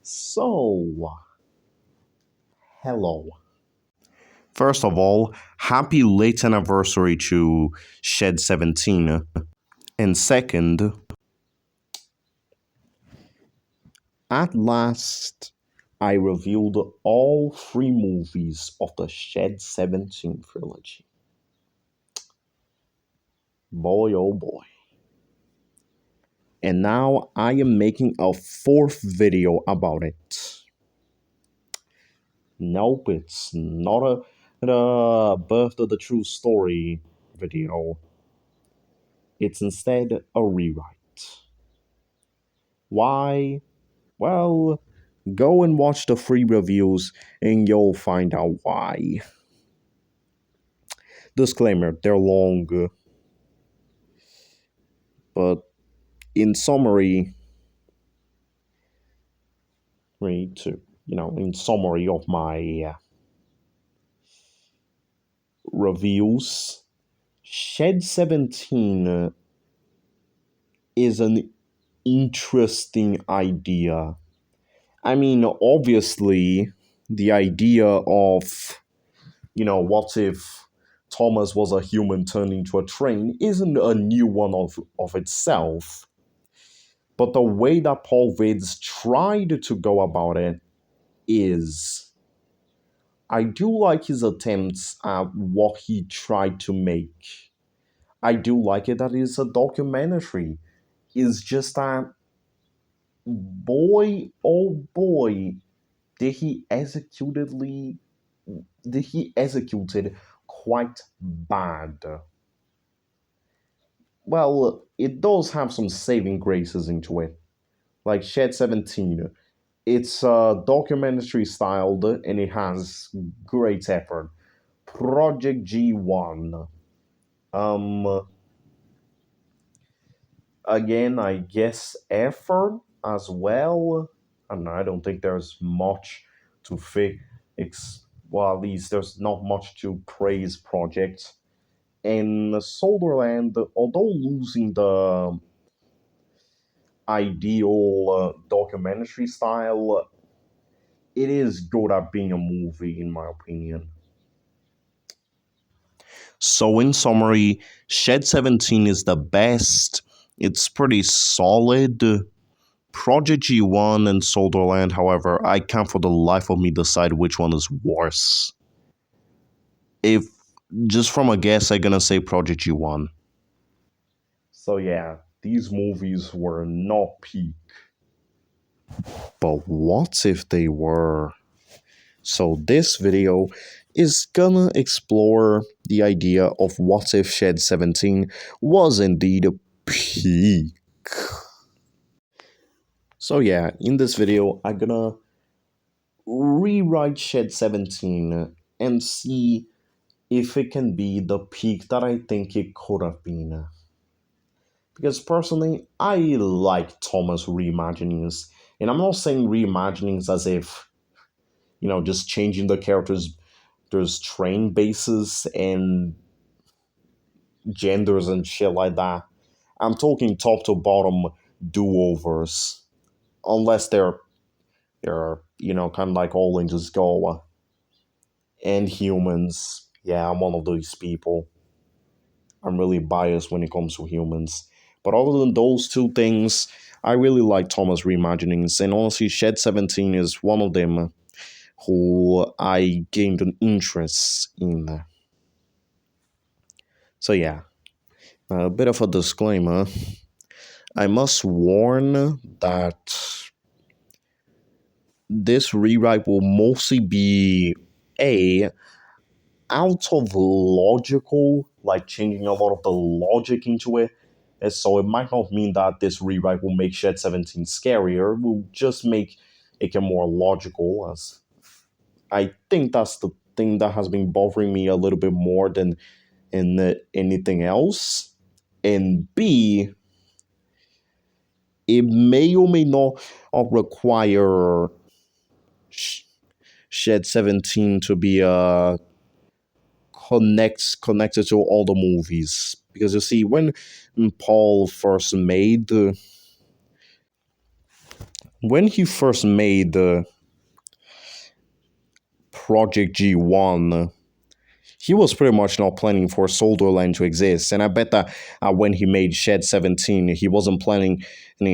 So, hello. First of all, happy late anniversary to Shed 17. And second, at last, I reviewed all three movies of the Shed 17 trilogy. Boy, oh boy. And now I am making a fourth video about it. Nope, it's not a Birth of the True Story video. It's instead a rewrite. Why? Well, go and watch the free reviews and you'll find out why. Disclaimer, they're long. But in summary, in summary of my reviews, Shed 17 is an interesting idea. I mean, obviously, the idea of, what if Thomas was a human turned into a train isn't a new one of itself. But the way that Paul Vids tried to go about it is. I do like his attempts at what he tried to make. I do like it that it's a documentary. It's just that, boy, oh boy, did he executed quite bad. Well, it does have some saving graces into it. Like Shed 17. It's documentary styled and it has great effort. Project G-1. Again, I guess effort as well. And I don't think there's much to fix. Well, at least there's not much to praise Project. And Sodorland, although losing the ideal documentary style, it is good at being a movie, in my opinion. So, in summary, Shed 17 is the best. It's pretty solid. Project G1 and Sodorland, however, I can't for the life of me decide which one is worse. If just from a guess, I'm gonna say Project G1. So yeah, these movies were not peak. But what if they were? So this video is gonna explore the idea of what if Shed 17 was indeed peak. So yeah, in this video, I'm gonna rewrite Shed 17 and see if it can be the peak that I think it could have been. Because personally, I like Thomas reimaginings. And I'm not saying reimaginings as if, just changing the characters. There's train bases and genders and shit like that. I'm talking top to bottom do-overs. Unless they're kind of like all in just go. And humans. Yeah, I'm one of these people. I'm really biased when it comes to humans. But other than those two things, I really like Thomas reimaginings. And honestly, Shed 17 is one of them who I gained an interest in. So yeah, a bit of a disclaimer. I must warn that this rewrite will mostly be out of logical, like changing a lot of the logic into it. And so it might not mean that this rewrite will make Shed 17 scarier. It will just make it more logical. As I think that's the thing that has been bothering me a little bit more than anything else. And B, it may or may not require Shed 17 to be connected to all the movies. Because you see, when Paul first made when he first made Project G-1, he was pretty much not planning for Sodorland to exist. And I bet that when he made Shed 17, he wasn't planning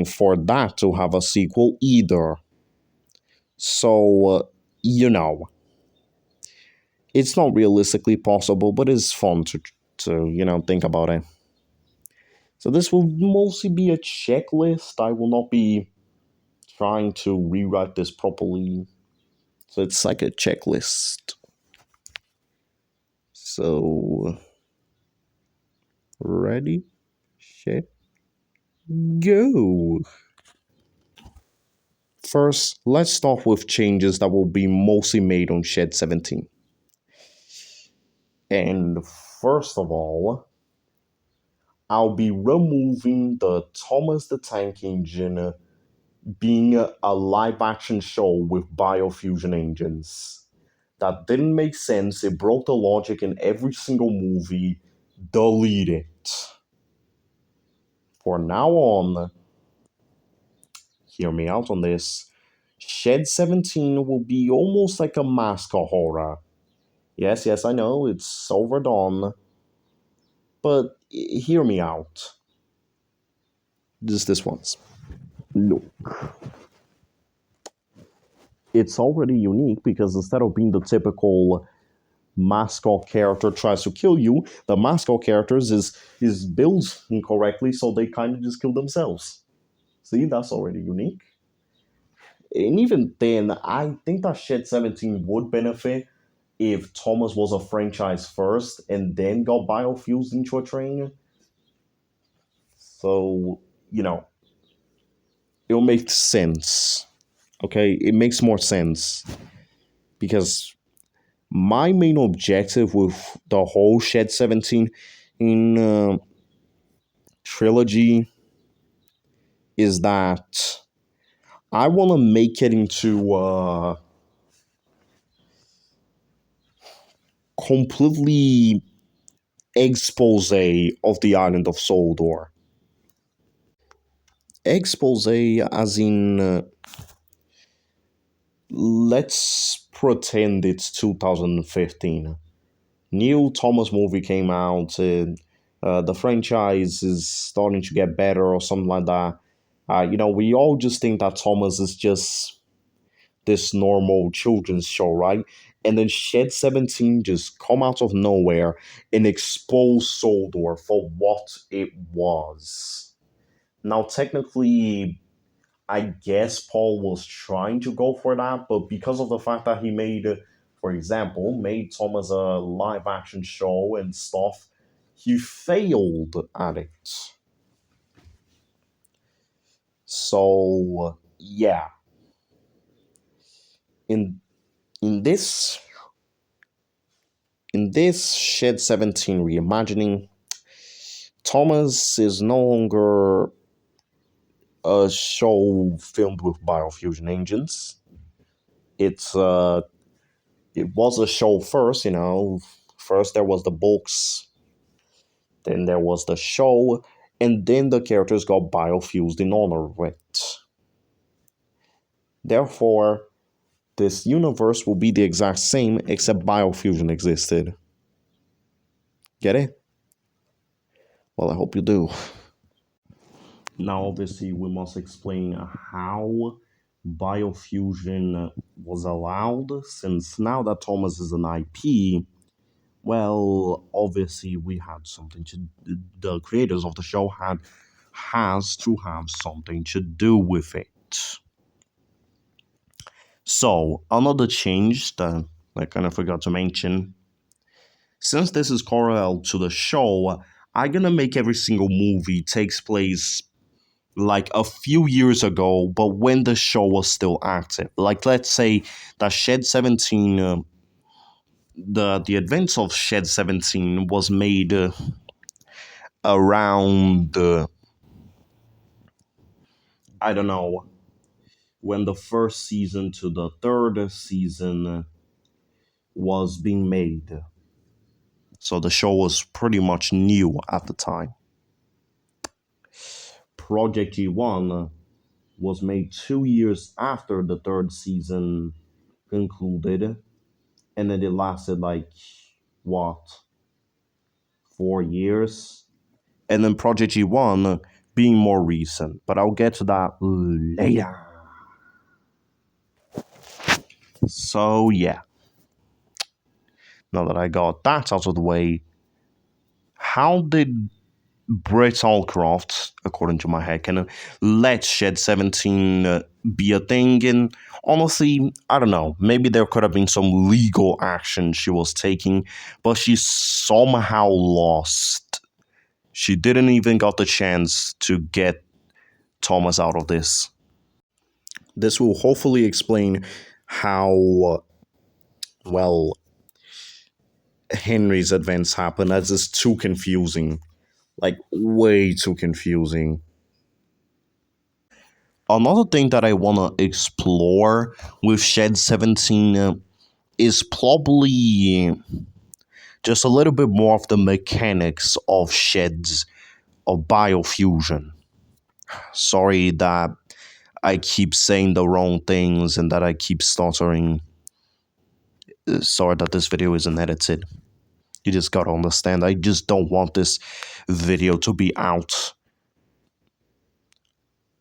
for that to have a sequel either. So, you know, it's not realistically possible, but it's fun to think about it. So this will mostly be a checklist. I will not be trying to rewrite this properly. So it's like a checklist. So, ready, set, go. First, let's start with changes that will be mostly made on Shed 17. And first of all, I'll be removing the Thomas the Tank Engine being a live action show with biofusion engines. That didn't make sense. It broke the logic in every single movie. Delete it. For now on, hear me out on this. Shed 17 will be almost like a mascot horror. Yes, yes, I know, it's overdone. But hear me out. Just this once. Look. It's already unique because instead of being the typical mascot character tries to kill you, the mascot characters is built incorrectly, so they kind of just kill themselves. See, that's already unique. And even then, I think that Shed 17 would benefit if Thomas was a franchise first and then got biofused into a train. So, you know, it'll make sense. Okay, it makes more sense because my main objective with the whole Shed 17 in trilogy is that I want to make it into a completely expose of the island of Soldor. Expose as in, let's pretend it's 2015. New Thomas movie came out. The franchise is starting to get better or something like that. We all just think that Thomas is just this normal children's show, right? And then Shed 17 just come out of nowhere and expose Soldor for what it was. Now, technically, I guess Paul was trying to go for that, but because of the fact that he made, for example, made Thomas a live action show and stuff, he failed at it. So, yeah. In in this in this Shed 17 reimagining, Thomas is no longer a show filmed with biofusion engines. It's it was a show first. First there was the books, then there was the show, and then the characters got biofused in honor of it. Therefore, this universe will be the exact same except biofusion existed. Get it? Well, I hope you do. Now, obviously, we must explain how biofusion was allowed, since now that Thomas is an IP, well, obviously we had something to the creators of the show has to have something to do with it. So, another change that I kind of forgot to mention, since this is parallel to the show, I'm gonna make every single movie takes place like a few years ago, but when the show was still active. Like, let's say that Shed 17, the events of Shed 17 was made around, I don't know, when the first season to the third season was being made. So the show was pretty much new at the time. Project G1 was made 2 years after the third season concluded, and then it lasted like what, 4 years, and then Project G-1 being more recent. But I'll get to that later. So yeah, now that I got that out of the way, how did Brett Allcroft, according to my headcanon, let Shed 17 be a thing? And honestly, I don't know. Maybe there could have been some legal action she was taking, but she somehow lost. She didn't even got the chance to get Thomas out of this. This will hopefully explain how, well, Henry's events happen, as it's too confusing. Like, way too confusing. Another thing that I want to explore with Shed 17 is probably just a little bit more of the mechanics of sheds of biofusion. Sorry that I keep saying the wrong things and that I keep stuttering. Sorry that this video isn't edited. You just gotta understand, I just don't want this video to be out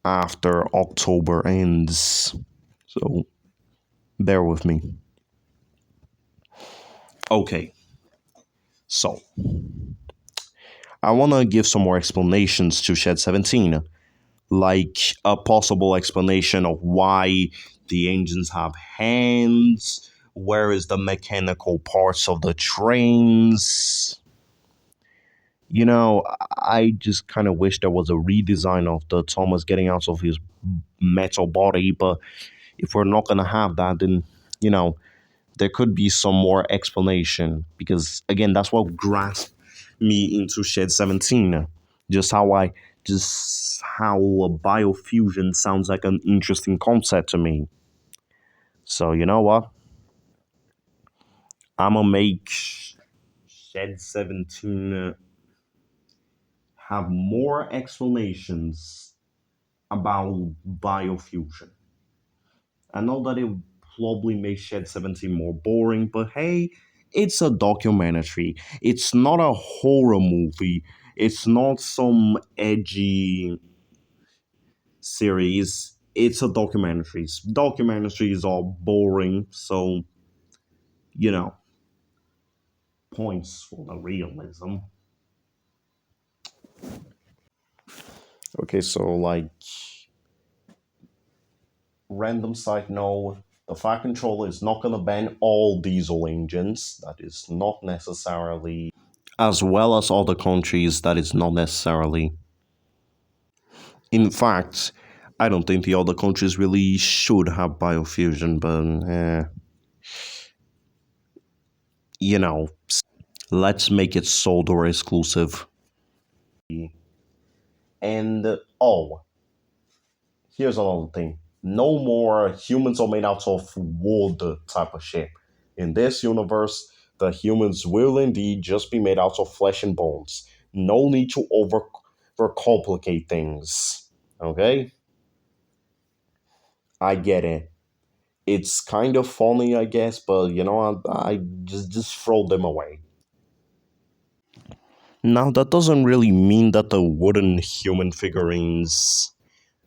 after October ends. So, bear with me. Okay, so I want to give some more explanations to Shed 17, like a possible explanation of why the engines have hands, where is the mechanical parts of the trains. You know, I just kind of wish there was a redesign of the Thomas getting out of his metal body, but if we're not going to have that, then, you know, there could be some more explanation, because again, that's what grasped me into Shed 17. Just how I just how a biofusion sounds like an interesting concept to me. So you know what? I'ma make Shed 17 have more explanations about biofusion. I know that it probably makes Shed 17 more boring, but hey, it's a documentary. It's not a horror movie. It's not some edgy series. It's a documentary. Documentaries are boring, so, you know, points for the realism. Okay, so, like, random side note, the Fire Controller is not going to ban all diesel engines. That is not necessarily, as well as other countries, that is not necessarily. In fact, I don't think the other countries really should have biofusion, but you know, let's make it Sodor exclusive. And oh, here's another thing. No more humans are made out of wood type of shit. In this universe, the humans will indeed just be made out of flesh and bones. No need to overcomplicate things. Okay? I get it. It's kind of funny, I guess, but you know, I just throw them away. Now, that doesn't really mean that the wooden human figurines,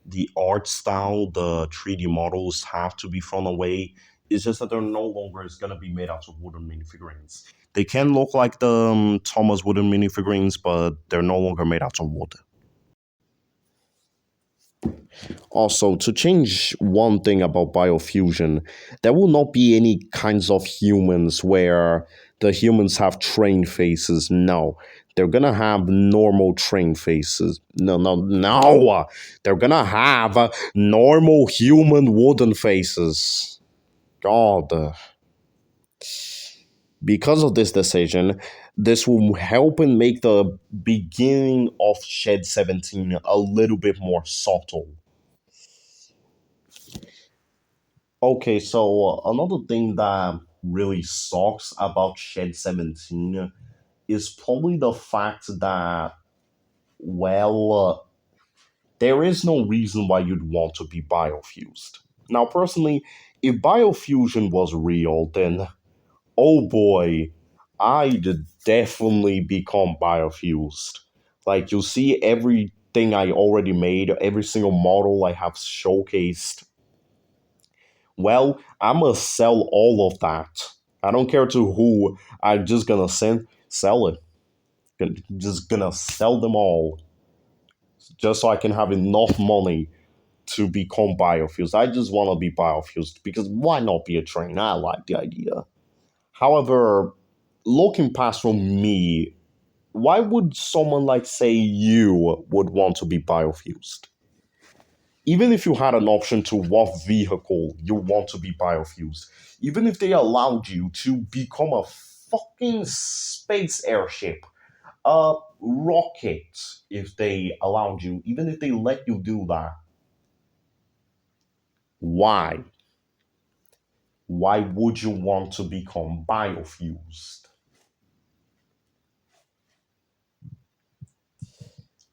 the art style, the 3D models have to be thrown away. It's just that they're no longer going to be made out of wooden minifigurines. They can look like the Thomas wooden minifigurines, but they're no longer made out of wood. Also, to change one thing about biofusion, there will not be any kinds of humans where the humans have train faces. No, they're gonna have normal train faces. No, no, no. They're gonna have normal human wooden faces. God. Because of this decision, this will help and make the beginning of Shed 17 a little bit more subtle. Okay, so another thing that really sucks about Shed 17 is probably the fact that, well, there is no reason why you'd want to be biofused. Now, personally, if biofusion was real, then oh boy, I'd definitely become biofused. Like, you see everything I already made, every single model I have showcased. Well, I'm gonna sell all of that. I don't care to who. I'm just gonna sell it. Just gonna sell them all, just so I can have enough money to become biofused. I just want to be biofused because why not be a train? I like the idea. However, looking past from me, why would someone like say you would want to be biofused? Even if you had an option to what vehicle you want to be biofused, even if they allowed you to become a fucking space airship, a rocket, if they allowed you, even if they let you do that, why? Why would you want to become biofused?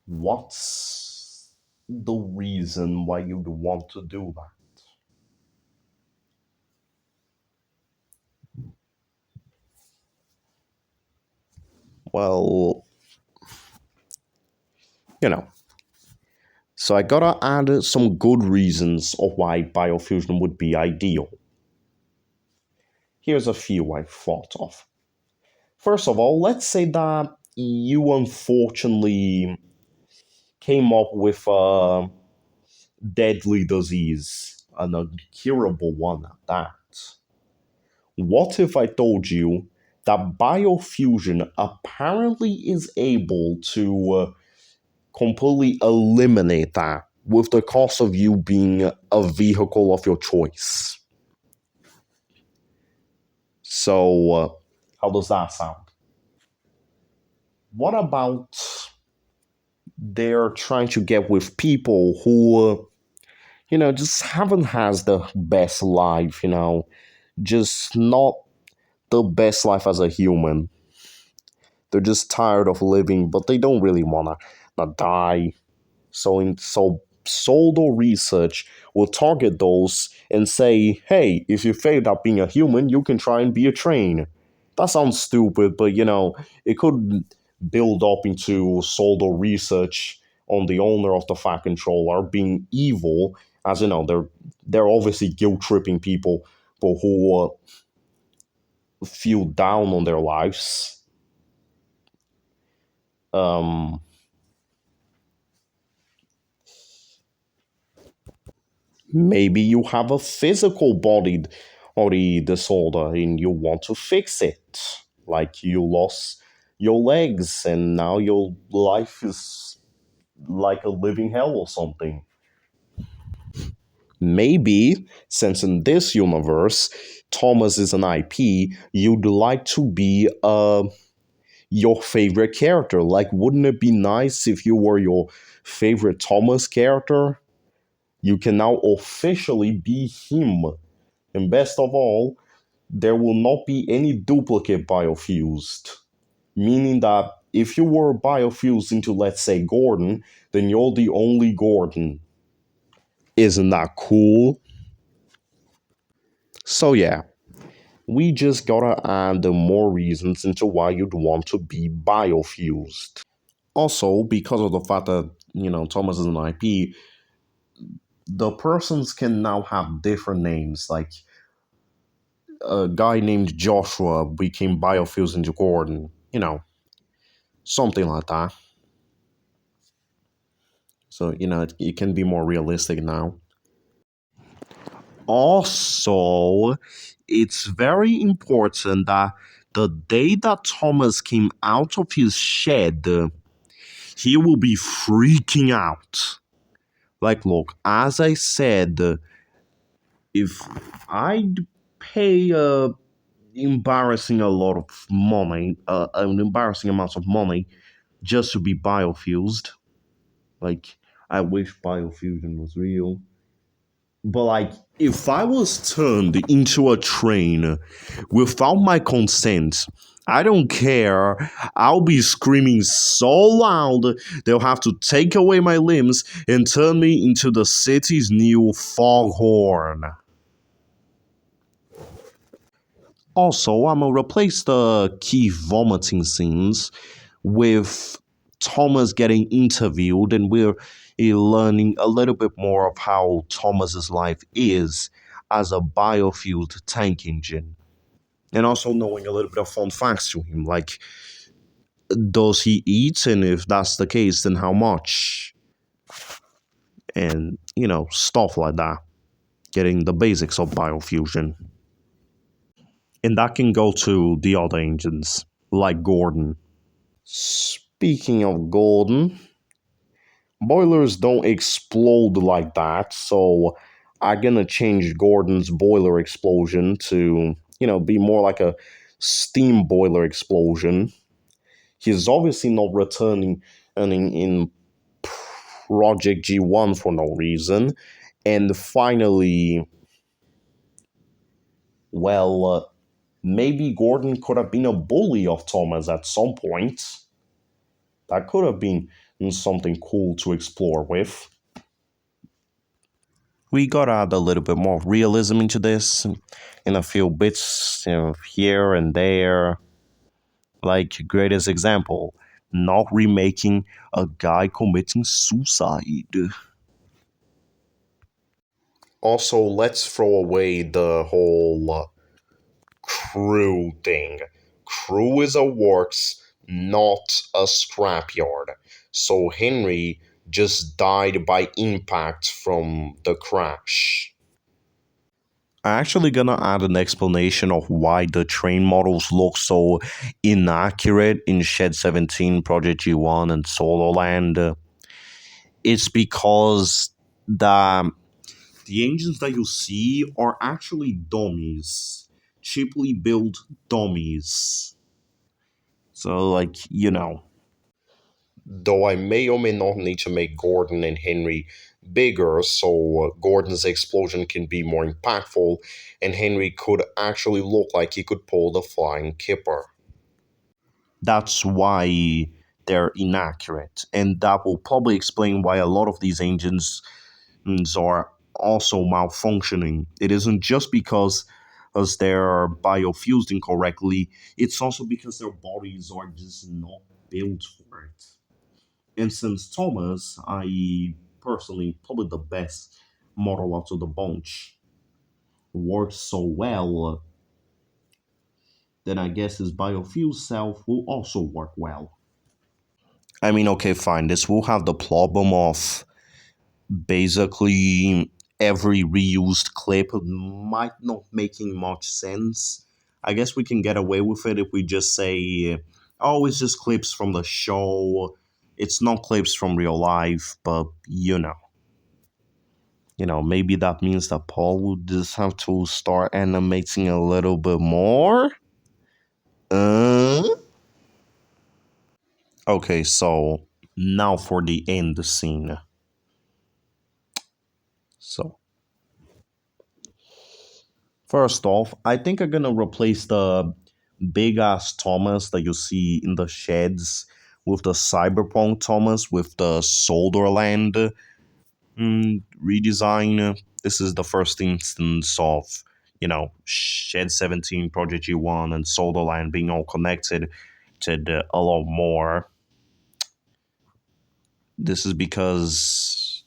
What's the reason why you'd want to do that? Well, you know, so I gotta add some good reasons of why biofusion would be ideal. Here's a few I thought of. First of all, let's say that you unfortunately came up with a deadly disease, an incurable one at that. What if I told you that biofusion apparently is able to completely eliminate that with the cost of you being a vehicle of your choice? So, how does that sound? What about they're trying to get with people who, just haven't has the best life, just not the best life as a human. They're just tired of living, but they don't really wanna not die. So Soldo research will target those and say, hey, if you failed at being a human, you can try and be a train. That sounds stupid, but it could build up into Soldo research on the owner of the Fat Controller being evil, as they're obviously guilt tripping people, but who feel down on their lives. Um, Maybe you have a physical body disorder and you want to fix it. Like you lost your legs and now your life is like a living hell or something. Maybe, since in this universe, Thomas is an IP, you'd like to be your favorite character. Like, wouldn't it be nice if you were your favorite Thomas character? You can now officially be him. And best of all, there will not be any duplicate biofused. Meaning that if you were biofused into, let's say, Gordon, then you're the only Gordon. Isn't that cool? So, yeah, we just gotta add more reasons into why you'd want to be biofused. Also, because of the fact that, Thomas is an IP, the persons can now have different names. Like, a guy named Joshua became biofused into Gordon. Something like that. So, it can be more realistic now. Also, it's very important that the day that Thomas came out of his shed, he will be freaking out. Like, look, as I said, if I'd pay embarrassing a lot of money, an embarrassing amount of money, just to be biofused. Like, I wish biofusion was real. But, like, if I was turned into a train without my consent, I don't care. I'll be screaming so loud they'll have to take away my limbs and turn me into the city's new foghorn. Also, I'm gonna replace the key vomiting scenes with Thomas getting interviewed, and we're learning a little bit more of how Thomas's life is as a biofueled tank engine. And also knowing a little bit of fun facts to him, like does he eat, and if that's the case, then how much? And, stuff like that. Getting the basics of biofusion. And that can go to the other engines, like Gordon. Speaking of Gordon, boilers don't explode like that, so I'm gonna change Gordon's boiler explosion to, be more like a steam boiler explosion. He's obviously not returning in Project G1 for no reason. And finally, maybe Gordon could have been a bully of Thomas at some point. That could have been something cool to explore with. We gotta add a little bit more realism into this, in a few bits, here and there. Like, greatest example, not remaking a guy committing suicide. Also, let's throw away the whole crew thing. Crew is a works, not a scrapyard. So Henry just died by impact from the crash. I'm actually gonna add an explanation of why the train models look so inaccurate in Shed 17, Project G1, and Sodorland. It's because the engines that you see are actually dummies, cheaply built dummies. So, Though I may or may not need to make Gordon and Henry bigger so Gordon's explosion can be more impactful and Henry could actually look like he could pull the flying kipper. That's why they're inaccurate, and that will probably explain why a lot of these engines are also malfunctioning. It isn't just because as they're biofused incorrectly, it's also because their bodies are just not built for it. And since Thomas, I personally probably the best model out of the bunch, works so well, then I guess his biofuel self will also work well. I mean, okay, fine. This will have the problem of basically every reused clip might not making much sense. I guess we can get away with it if we just say, oh, it's just clips from the show. It's not clips from real life, but maybe that means that Paul would just have to start animating a little bit more. Uh? Okay, so now for the end scene. So first off, I think I'm gonna replace the big ass Thomas that you see in the sheds with the cyberpunk Thomas with the Sodorland redesign. This is the first instance of, Shed 17, Project G1, and Sodorland being all connected to a lot more. This is because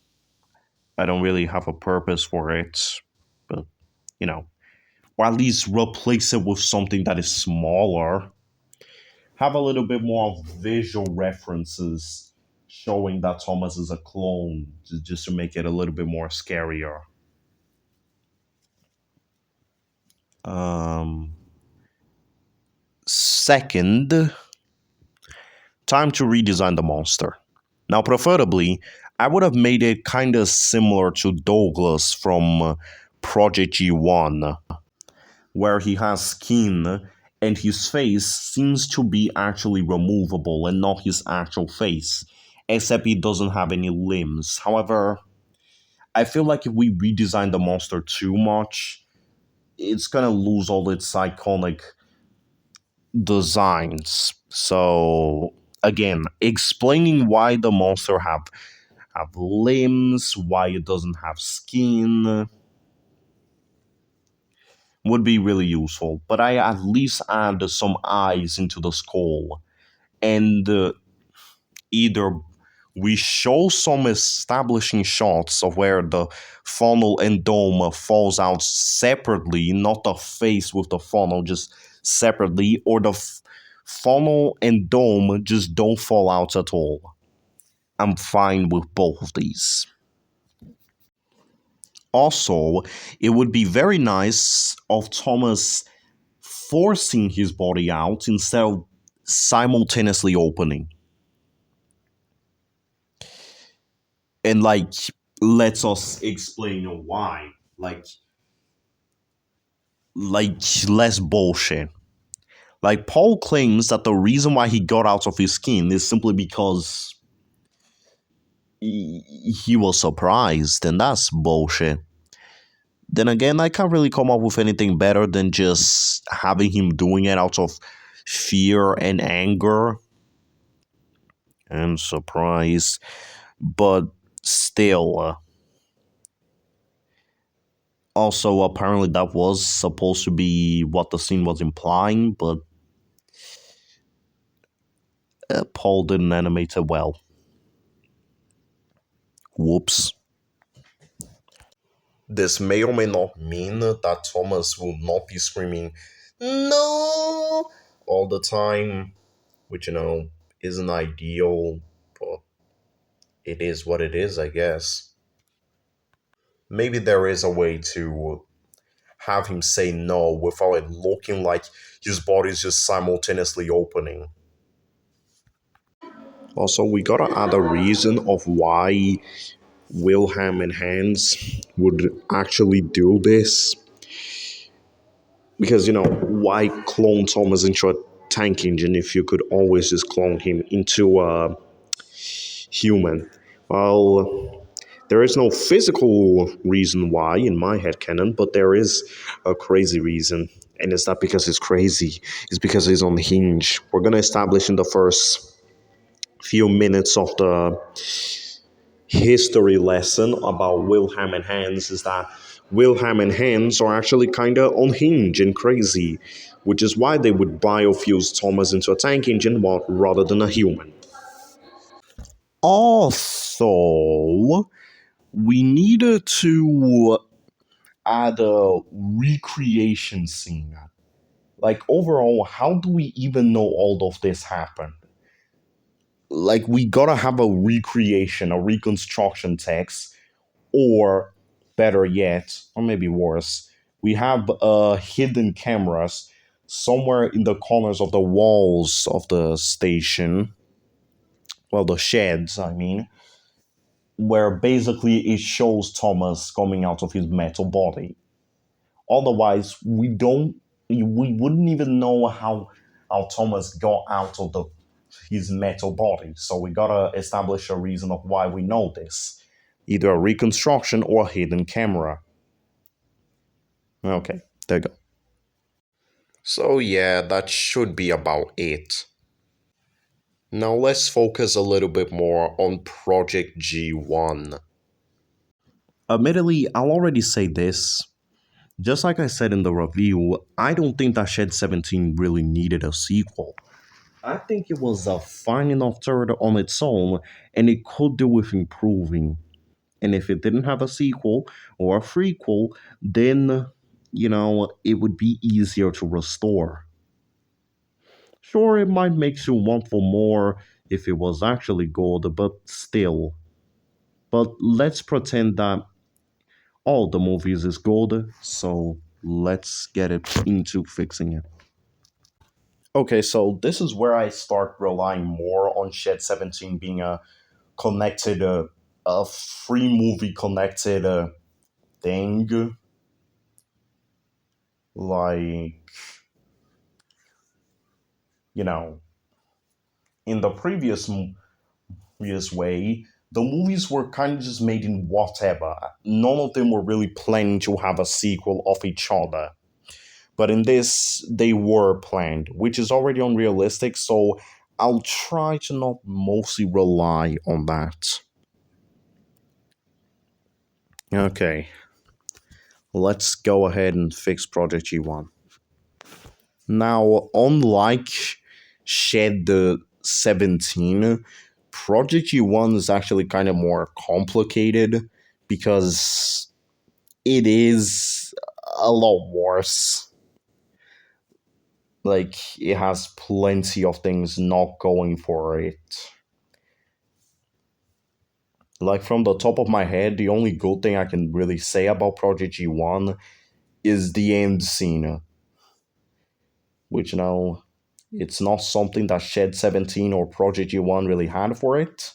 I don't really have a purpose for it, but, or at least replace it with something that is smaller. Have a little bit more visual references showing that Thomas is a clone, just to make it a little bit more scarier. Um, Second, time to redesign the monster. Now, preferably, I would have made it kind of similar to Douglas from Project G1, where he has skin and his face seems to be actually removable and not his actual face, except he doesn't have any limbs. However, I feel like if we redesign the monster too much, it's gonna lose all its iconic designs. So again, explaining why the monster have limbs, why it doesn't have skin would be really useful. But I at least add some eyes into the skull, and either we show some establishing shots of where the funnel and dome falls out separately, not the face with the funnel, just separately, or the funnel and dome just don't fall out at all. I'm fine with both of these. Also, it would be very nice of Thomas forcing his body out instead of simultaneously opening. And like lets us explain why. Like less bullshit. Like Paul claims that the reason why he got out of his skin is simply because he was surprised, and that's bullshit. Then again, I can't really come up with anything better than just having him doing it out of fear and anger and surprise. But still, also apparently that was supposed to be what the scene was implying, but Paul didn't animate it well. Whoops. This may or may not mean that Thomas will not be screaming, no, all the time, which, isn't ideal, but it is what it is, I guess. Maybe there is a way to have him say no without it looking like his body's just simultaneously opening. Also, we gotta add a reason of why Wilhelm and Hans would actually do this. Because, why clone Thomas into a tank engine if you could always just clone him into a human? Well, there is no physical reason why in my headcanon, but there is a crazy reason. And it's not because it's crazy, it's because it's unhinged. We're going to establish in the first few minutes of the history lesson about Wilhelm and Hans is that Wilhelm and Hans are actually kind of unhinged and crazy, which is why they would biofuse Thomas into a tank engine rather than a human. Also, we needed to add a recreation scene. Like, overall, how do we even know all of this happened? Like, we gotta have a recreation, a reconstruction text, or better yet, or maybe worse, we have hidden cameras somewhere in the corners of the walls of the station, well, the sheds, I mean, where basically it shows Thomas coming out of his metal body. Otherwise, we wouldn't even know how Thomas got out of his metal body. So we gotta establish a reason of why we know this, either a reconstruction or a hidden camera. Okay, there you go. So yeah, that should be about it. Now let's focus a little bit more on Project G-1. Admittedly, I'll already say this. Just like I said in the review, I don't think that Shed 17 really needed a sequel. I think it was a fine enough turd on its own, and it could do with improving. And if it didn't have a sequel or a prequel, then, it would be easier to restore. Sure, it might make you want for more if it was actually good, but still. But let's pretend that all the movies is good, so let's get it into fixing it. Okay, so this is where I start relying more on Shed 17 being a connected, a free movie connected thing. Like, you know, in the previous way, the movies were kind of just made in whatever. None of them were really planning to have a sequel of each other. But in this, they were planned, which is already unrealistic, so I'll try to not mostly rely on that. Okay, let's go ahead and fix Project G1. Now, unlike Shed 17, Project G1 is actually kind of more complicated because it is a lot worse. Like, it has plenty of things not going for it. Like, from the top of my head, the only good thing I can really say about Project G1 is the end scene, which, it's not something that Shed 17 or Project G1 really had for it.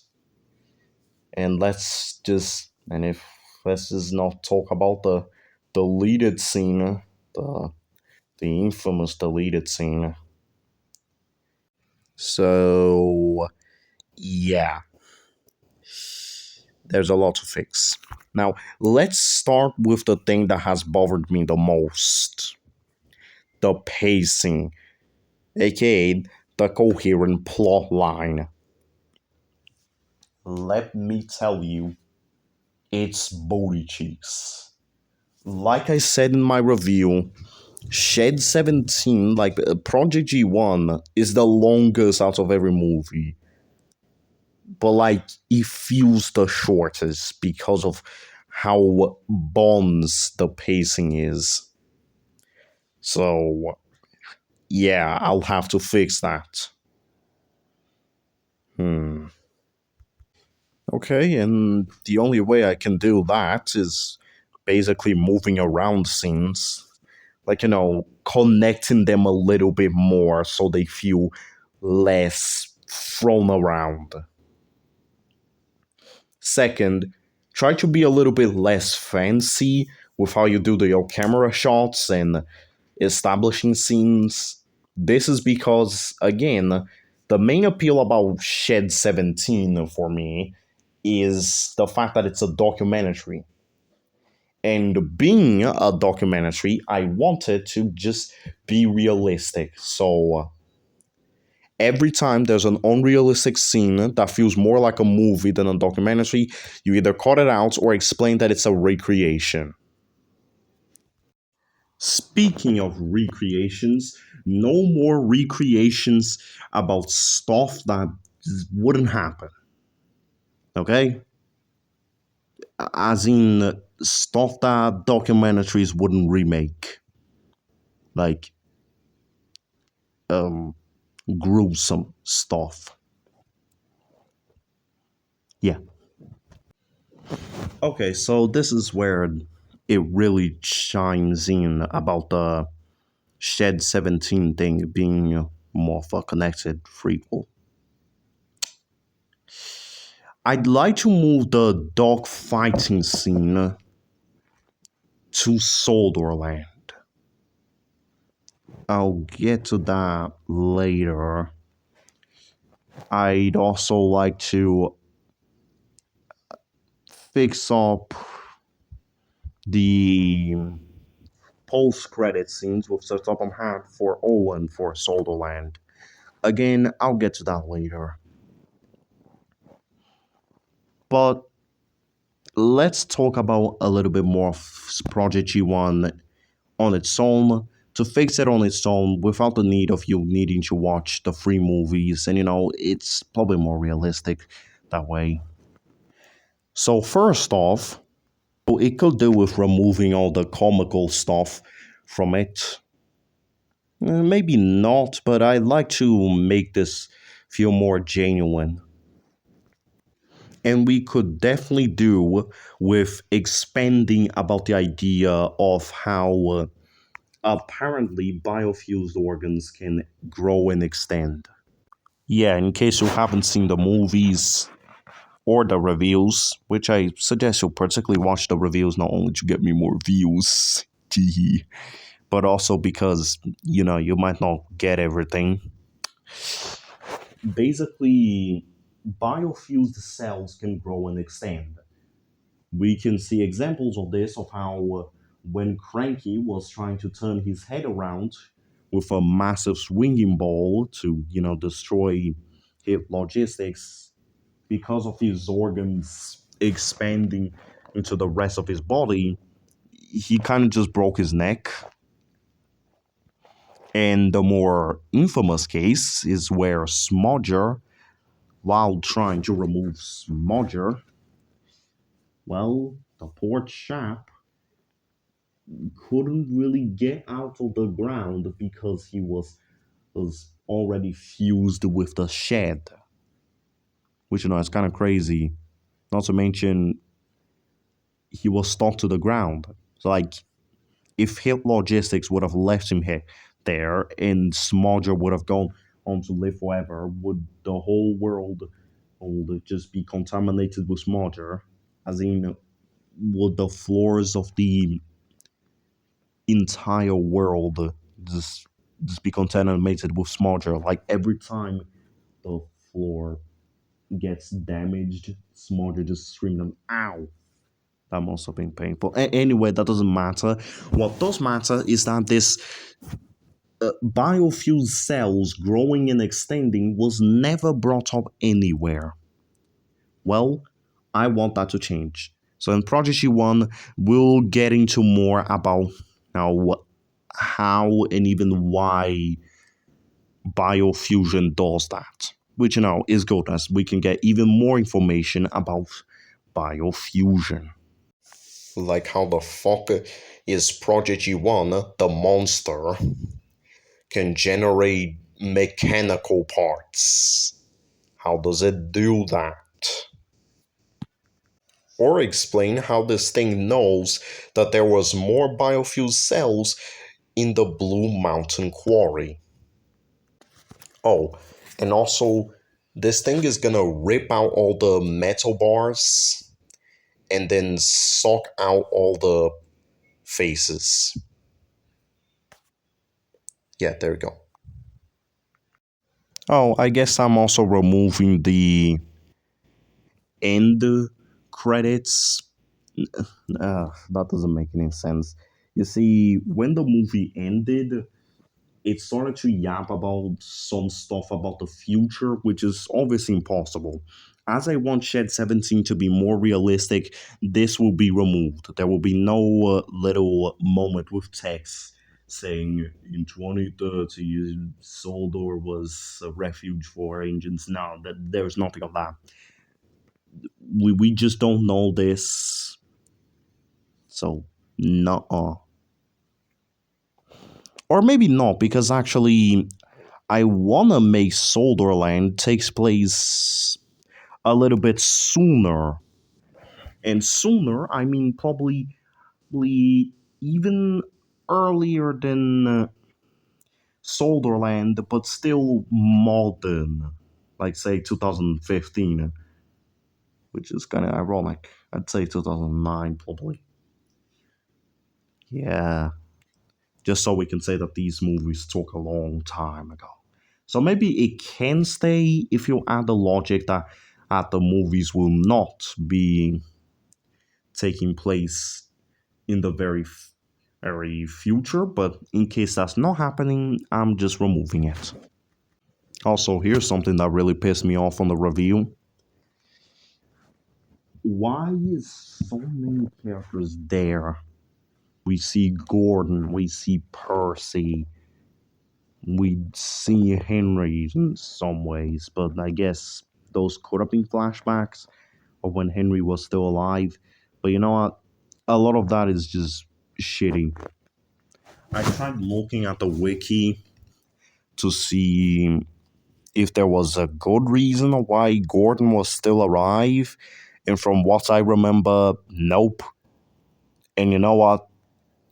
And let's just not talk about the deleted scene, the the infamous deleted scene. So yeah, there's a lot to fix. Now let's start with the thing that has bothered me the most: the pacing, aka the coherent plot line. Let me tell you, it's booty cheeks. Like I said in my review, Shed 17, like Project G1, is the longest out of every movie. But like it feels the shortest because of how bonds the pacing is. So yeah, I'll have to fix that. Hmm. Okay, and the only way I can do that is basically moving around scenes. Like, connecting them a little bit more so they feel less thrown around. Second, try to be a little bit less fancy with how you do your camera shots and establishing scenes. This is because, again, the main appeal about Shed 17 for me is the fact that it's a documentary. And being a documentary, I wanted to just be realistic. So every time there's an unrealistic scene that feels more like a movie than a documentary, you either cut it out or explain that it's a recreation. Speaking of recreations, no more recreations about stuff that wouldn't happen. Okay? As in stuff that documentaries wouldn't remake. Like, um, gruesome stuff. Yeah. Okay, so this is where it really chimes in about the Shed 17 thing being more of a connected prequel. I'd like to move the dog fighting scene to Sodorland. I'll get to that later. I'd also like to fix up the post credit scenes with the top of hat for Owen for Sodorland. Again, I'll get to that later. But let's talk about a little bit more of Project G1 on its own, to fix it on its own without the need of you needing to watch the free movies. And it's probably more realistic that way. So, first off, it could do with removing all the comical stuff from it. Maybe not, but I'd like to make this feel more genuine. And we could definitely do with expanding about the idea of how apparently biofused organs can grow and extend. Yeah, in case you haven't seen the movies or the reviews, which I suggest you particularly watch the reviews not only to get me more views, but also because, you might not get everything. Basically, biofused cells can grow and extend. We can see examples of this, of how when Cranky was trying to turn his head around with a massive swinging ball to, destroy his logistics because of his organs expanding into the rest of his body, he kind of just broke his neck. And the more infamous case is where Smodger, while trying to remove Smodger, well, the poor chap couldn't really get out of the ground because he was already fused with the shed. Which, is kind of crazy. Not to mention, he was stuck to the ground. So, like, if Hit Logistics would have left him here, there, and Smodger would have gone on to live forever, would the whole world would just be contaminated with Smodger? As in, would the floors of the entire world just just be contaminated with Smodger? Like, every time the floor gets damaged, Smodger just screaming, "Ow!" That must have been painful. Anyway, that doesn't matter. What does matter is that this biofuel cells growing and extending was never brought up anywhere. Well, I want that to change. So in Project G-1, we'll get into more about how and even why biofusion does that. Which, is good, as we can get even more information about biofusion. Like, how the fuck is Project G-1, the monster, can generate mechanical parts? How does it do that? Or explain how this thing knows that there was more biofuel cells in the Blue Mountain Quarry. Oh, and also, this thing is gonna rip out all the metal bars and then suck out all the faces. Yeah, there we go. Oh, I guess I'm also removing the end credits. That doesn't make any sense. You see, when the movie ended, it started to yap about some stuff about the future, which is obviously impossible. As I want Shed 17 to be more realistic, this will be removed. There will be no little moment with text saying in 2030 Sodor was a refuge for engines. No, there's nothing of that. We just don't know this. So, no. Or maybe not, because actually I want to make Sodorland takes place a little bit sooner. And sooner, I mean probably even earlier than Sodorland, but still modern. Like, say, 2015, which is kind of ironic. I'd say 2009, probably. Yeah. Just so we can say that these movies took a long time ago. So maybe it can stay if you add the logic that the movies will not be taking place in the very future. But in case that's not happening, I'm just removing it. Also, here's something that really pissed me off on the review. Why is so many characters there? We see Gordon, we see Percy, we see Henry in some ways, but I guess those could have been flashbacks of when Henry was still alive. But you know what? A lot of that is just shitty. I tried looking at the wiki to see if there was a good reason why Gordon was still alive, and from what I remember, nope. And you know what?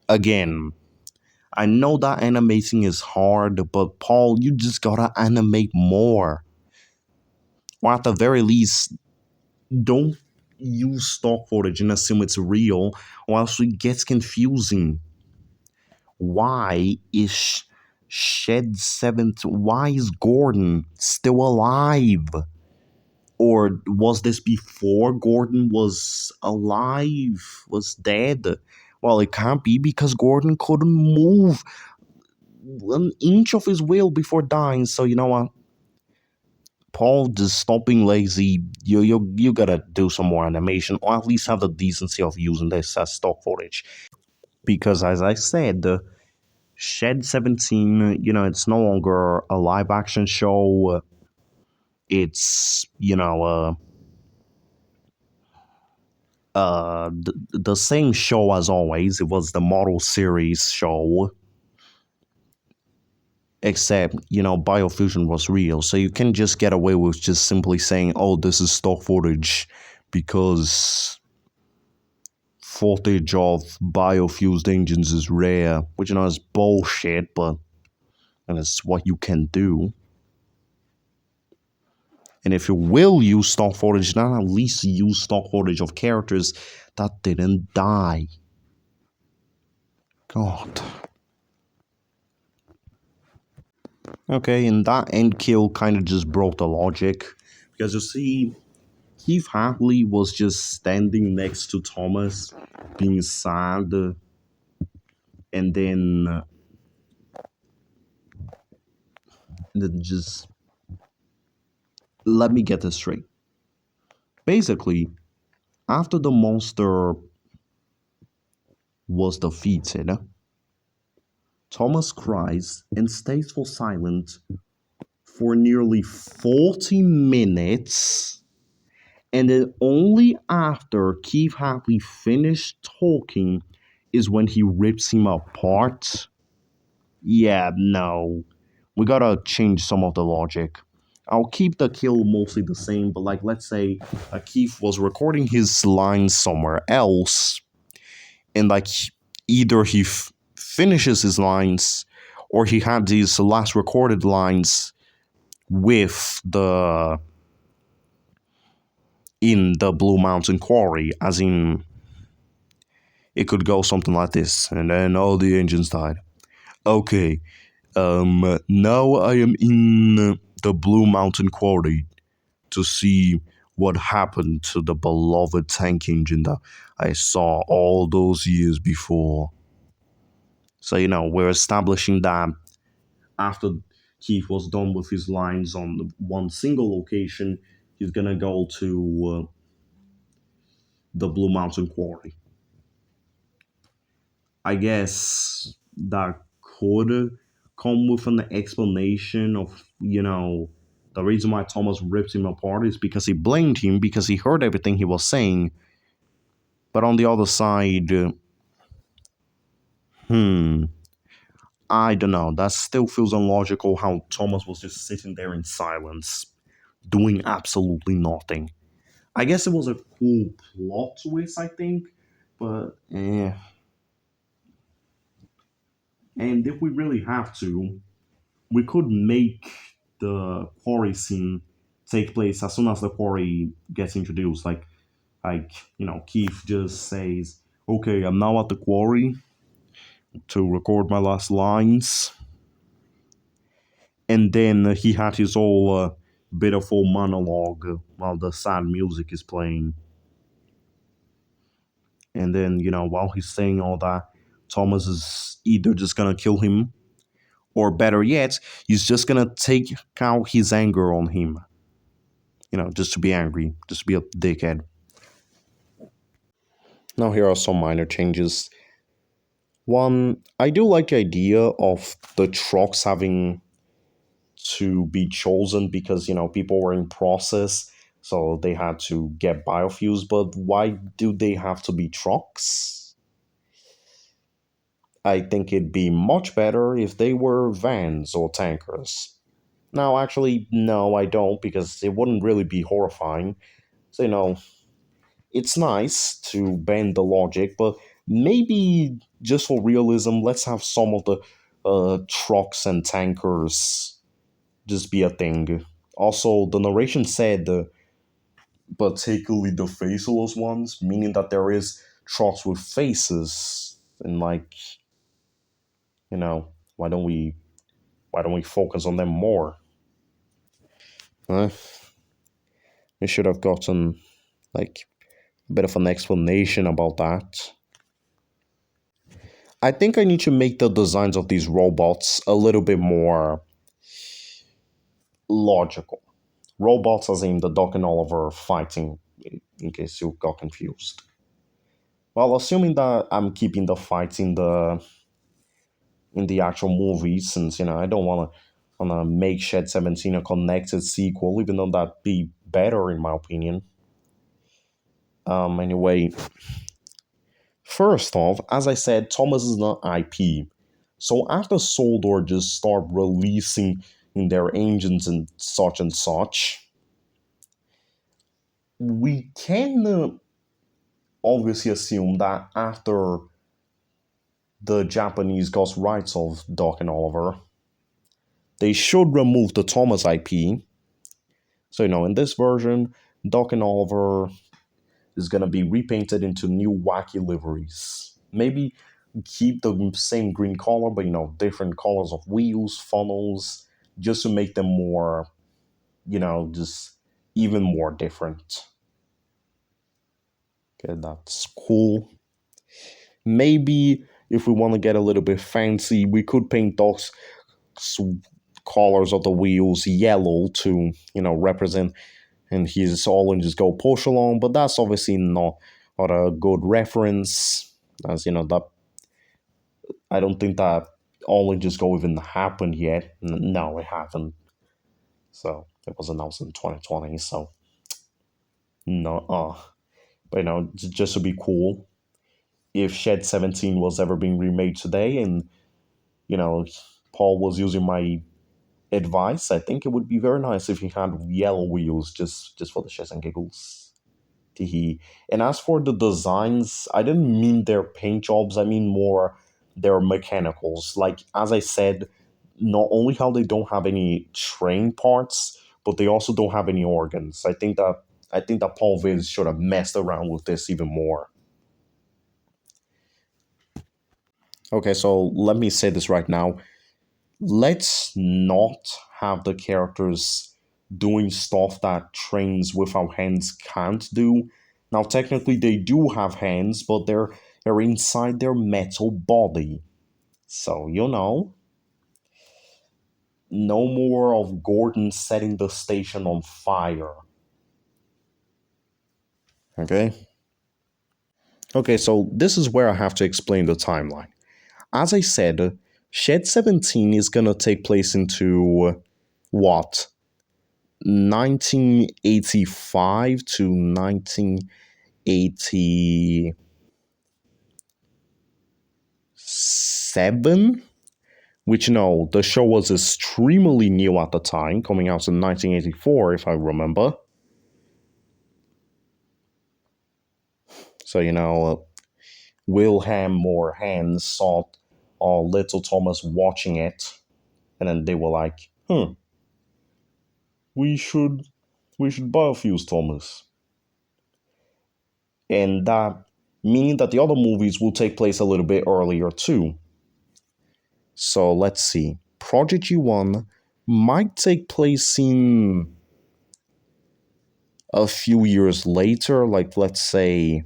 Again, I know that animating is hard, but Paul, you just gotta animate more. Or at the very least, don't use stock footage and assume it's real, or else it gets confusing. Why is Shed 7? Why is Gordon still alive? Or was this before Gordon was alive, was dead? Well, it can't be because Gordon couldn't move an inch of his will before dying. So you know what? Paul, just stop being lazy. You gotta do some more animation, or at least have the decency of using this as stock footage. Because as I said, the Shed 17, it's no longer a live action show. It's the same show as always. It was the model series show, except biofusion was real. So you can just get away with just simply saying, "Oh, this is stock footage," because footage of biofused engines is rare, which is bullshit, but and it's what you can do. And if you will use stock footage, then at least use stock footage of characters that didn't die. God. Okay, and that end kill kind of just broke the logic. Because you see, Keith Hartley was just standing next to Thomas, being sad, and then just let me get this straight. Basically, after the monster was defeated, Thomas cries and stays for silent for nearly 40 minutes. And then only after Keith Hartley finished talking is when he rips him apart. Yeah, no. We gotta change some of the logic. I'll keep the kill mostly the same, but like, let's say Keith was recording his lines somewhere else, and like either he finishes his lines, or he had these last recorded lines with the in the Blue Mountain Quarry, as in it could go something like this, and then all the engines died. Okay, now I am in the Blue Mountain Quarry to see what happened to the beloved tank engine that I saw all those years before. So, we're establishing that after Keith was done with his lines on one single location, he's gonna go to the Blue Mountain Quarry. I guess that could come with an explanation of, the reason why Thomas ripped him apart is because he blamed him because he heard everything he was saying. But on the other side, hmm, I don't know. That still feels illogical how Thomas was just sitting there in silence, doing absolutely nothing. I guess it was a cool plot twist, I think, but And if we really have to, we could make the quarry scene take place as soon as the quarry gets introduced. Keith just says, "Okay, I'm now at the quarry to record my last lines," and then he had his whole beautiful monologue while the sad music is playing. And then, while he's saying all that, Thomas is either just gonna kill him, or better yet, he's just gonna take out his anger on him. Just to be angry, just to be a dickhead. Now, here are some minor changes. One, I do like the idea of the trucks having to be chosen because, people were in process, so they had to get biofuels, but why do they have to be trucks? I think it'd be much better if they were vans or tankers. Now, actually, no, I don't, because it wouldn't really be horrifying. So, it's nice to bend the logic, but maybe just for realism, let's have some of the trucks and tankers just be a thing. Also, the narration said, particularly the faceless ones, meaning that there is trucks with faces, and why don't we focus on them more? Uh, we should have gotten like a bit of an explanation about that. I think I need to make the designs of these robots a little bit more logical. Robots, as in the Doc and Oliver fighting, in case you got confused. Well, assuming that I'm keeping the fights in the actual movie, since I don't wanna make Shed 17 a connected sequel, even though that'd be better in my opinion. Anyway, first off, as I said, Thomas is not IP. So after Soldor just start releasing in their engines and such, we can obviously assume that after the Japanese got rights of Doc and Oliver, they should remove the Thomas IP. So, in this version, Doc and Oliver is going to be repainted into new wacky liveries. Maybe keep the same green color, but, different colors of wheels, funnels, just to make them more, just even more different. Okay, that's cool. Maybe if we want to get a little bit fancy, we could paint Doc's colors of the wheels yellow to, represent, and his oranges go push along, but that's obviously not a good reference, as that I don't think that oranges go even happened yet. No, it haven't. So it was announced in 2020. So no, but just to be cool, if Shed 17 was ever being remade today, and you know Paul was using my advice, I think it would be very nice if he had yellow wheels just for the shits and giggles. And as for the designs, I didn't mean their paint jobs, I mean more their mechanicals. Like, as I said, not only how they don't have any train parts, but they also don't have any organs. I think that Paul Viz should have messed around with this even more. Okay, so let me say this right now. Let's not have the characters doing stuff that trains without hands can't do. Now, technically, they do have hands, but they're inside their metal body. So, no more of Gordon setting the station on fire. Okay? Okay, so this is where I have to explain the timeline. As I said, Shed 17 is gonna take place into what? 1985 to 1987, which the show was extremely new at the time, coming out in 1984 if I remember. So Wilhelm or Hans saw little Thomas watching it, and then they were like, we should biofuse Thomas. And that meaning that the other movies will take place a little bit earlier too. So let's see. Project G-1 might take place in a few years later, like let's say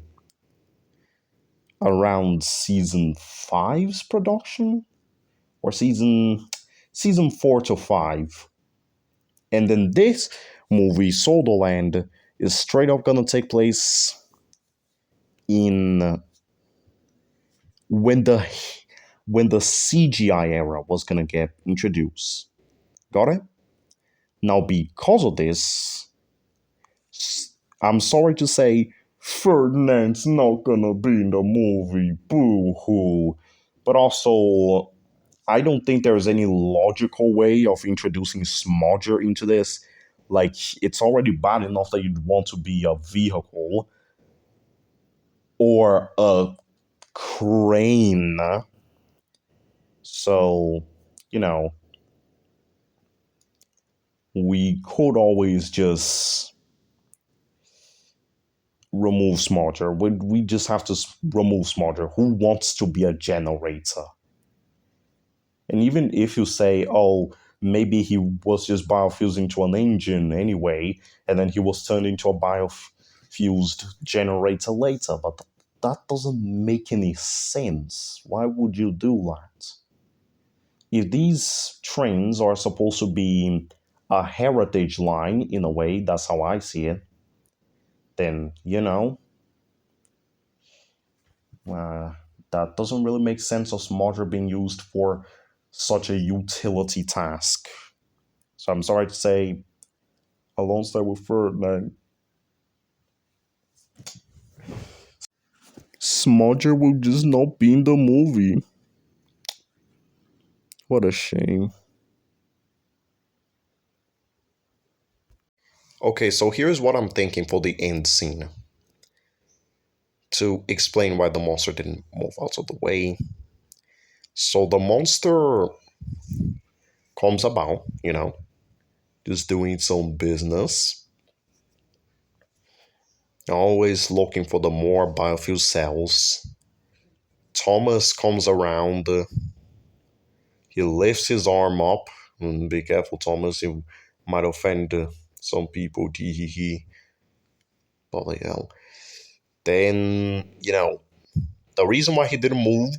around season 5's production, or season 4 to 5. And then this movie, Sodorland, is straight up gonna take place in when the CGI era was gonna get introduced. Got it? Now, because of this, I'm sorry to say, Ferdinand's not gonna be in the movie. Boo hoo. But also, I don't think there's any logical way of introducing Smodger into this. Like, it's already bad enough that you'd want to be a vehicle or a crane. So, you know, we could always just remove Smodger. We just have to remove Smodger. Who wants to be a generator? And even if you say, oh, maybe he was just biofusing to an engine anyway, and then he was turned into a biofused generator later, but that doesn't make any sense. Why would you do that? If these trains are supposed to be a heritage line in a way, that's how I see it, then, uh, that doesn't really make sense of Smudger being used for such a utility task. So I'm sorry to say, Alone Star with Ferdinand. Smudger will just not be in the movie. What a shame. Okay, so here's what I'm thinking for the end scene to explain why the monster didn't move out of the way. So the monster comes about, just doing its own business, always looking for the more biofuel cells. Thomas comes around, he lifts his arm up, and be careful, Thomas, you might offend some people, tee hee hee. Bloody hell. Then, the reason why he didn't move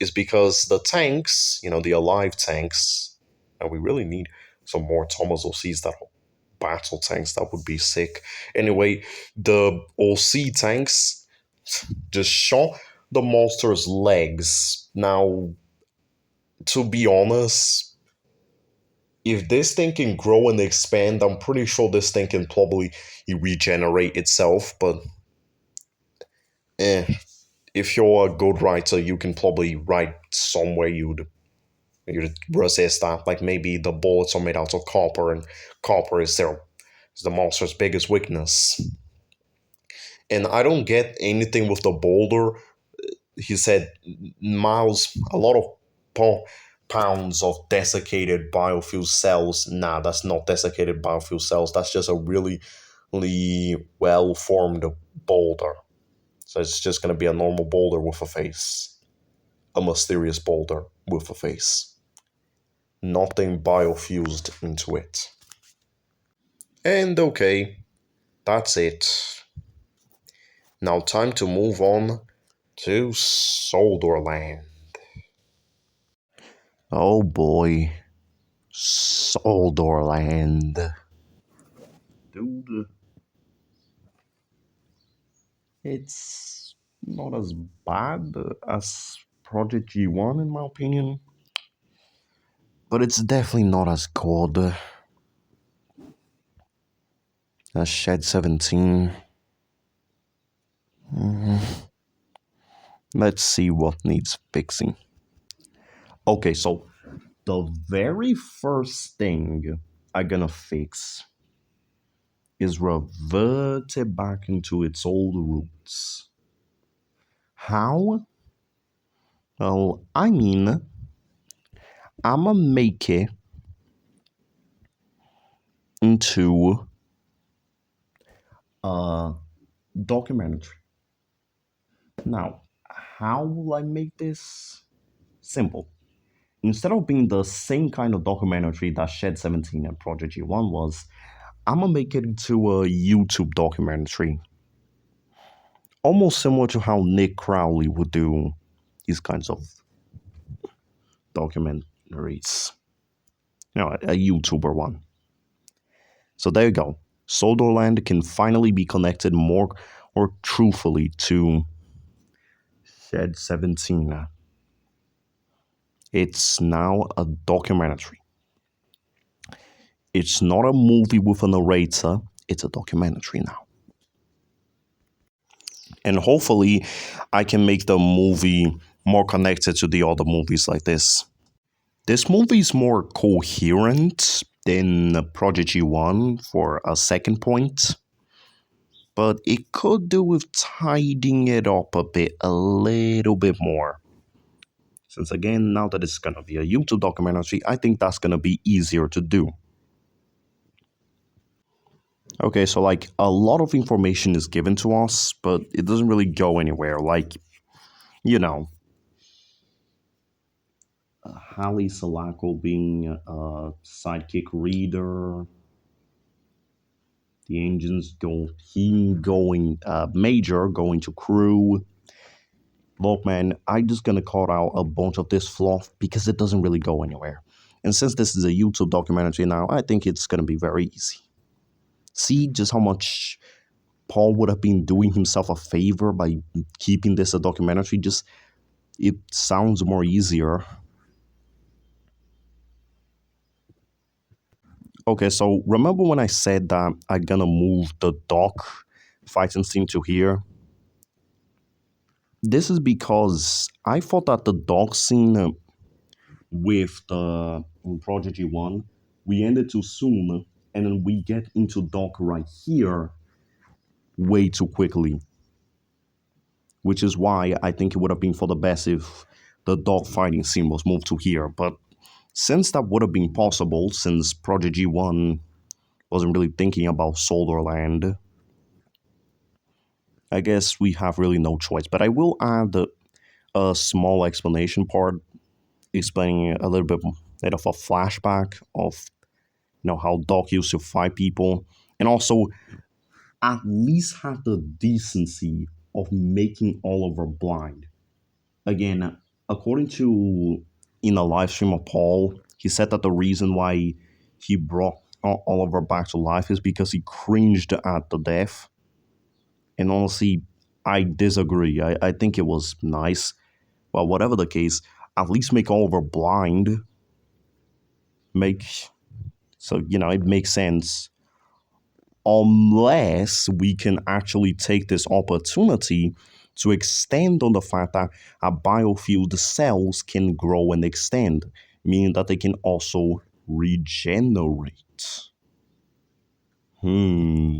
is because the tanks, the alive tanks, and we really need some more Thomas OCs, that battle tanks, that would be sick. Anyway, the OC tanks just shot the monster's legs. Now, to be honest, if this thing can grow and expand, I'm pretty sure this thing can probably regenerate itself, but if you're a good writer, you can probably write somewhere you'd resist that. Like maybe the bullets are made out of copper, and copper is the monster's biggest weakness. And I don't get anything with the boulder. He said miles, a lot of pounds of desiccated biofuel cells. Nah, that's not desiccated biofuel cells. That's just a really, really well formed boulder. So it's just going to be a normal boulder with a face. A mysterious boulder with a face. Nothing biofused into it. And okay, that's it. Now time to move on to Sodorland. Oh boy, Sodorland. Dude, it's not as bad as Project G-1 in my opinion, but it's definitely not as good as Shed 17. Let's see what needs fixing. Okay, so the very first thing I'm gonna fix is revert it back into its old roots. How? Well, I mean, I'ma make it into a documentary. Now, how will I make this? Simple. Instead of being the same kind of documentary that Shed 17 and Project G1 was, I'm gonna make it into a YouTube documentary. Almost similar to how Nick Crowley would do these kinds of documentaries. A YouTuber one. So there you go. Sodorland can finally be connected more or truthfully to Shed 17. It's now a documentary. It's not a movie with a narrator, it's a documentary now. And hopefully, I can make the movie more connected to the other movies like this. This movie is more coherent than Prodigy 1 for a second point, but it could do with tidying it up a little bit more. Since again, now that it's gonna be a YouTube documentary, I think that's gonna be easier to do. Okay, so like a lot of information is given to us, but it doesn't really go anywhere. Like, you know, Hallie Salako being a sidekick reader, The engines go, him going, Major going to crew. Look, man, I'm just gonna cut out a bunch of this fluff because it doesn't really go anywhere. And since this is a YouTube documentary now, I think it's gonna be very easy. See just how much Paul would have been doing himself a favor by keeping this a documentary. Just it sounds more easier. Okay, so remember when I said that I'm gonna move the dock fighting scene to here? This is because I thought that the dock scene with the Project G-1, we ended too soon, and then we get into dock right here way too quickly, which is why I think it would have been for the best if the dog fighting scene was moved to here. But since that would have been possible, since Project G1 wasn't really thinking about Sodorland, I guess we have really no choice. But I will add a small explanation part, explaining a little bit of a flashback of how Doc used to fight people, and also at least have the decency of making Oliver blind. Again, according to in a live stream of Paul, he said that the reason why he brought Oliver back to life is because he cringed at the death. And honestly, I disagree. I think it was nice. But whatever the case, at least make Oliver blind. Make so it makes sense. Unless we can actually take this opportunity to extend on the fact that our biofuel cells can grow and extend, meaning that they can also regenerate. Hmm,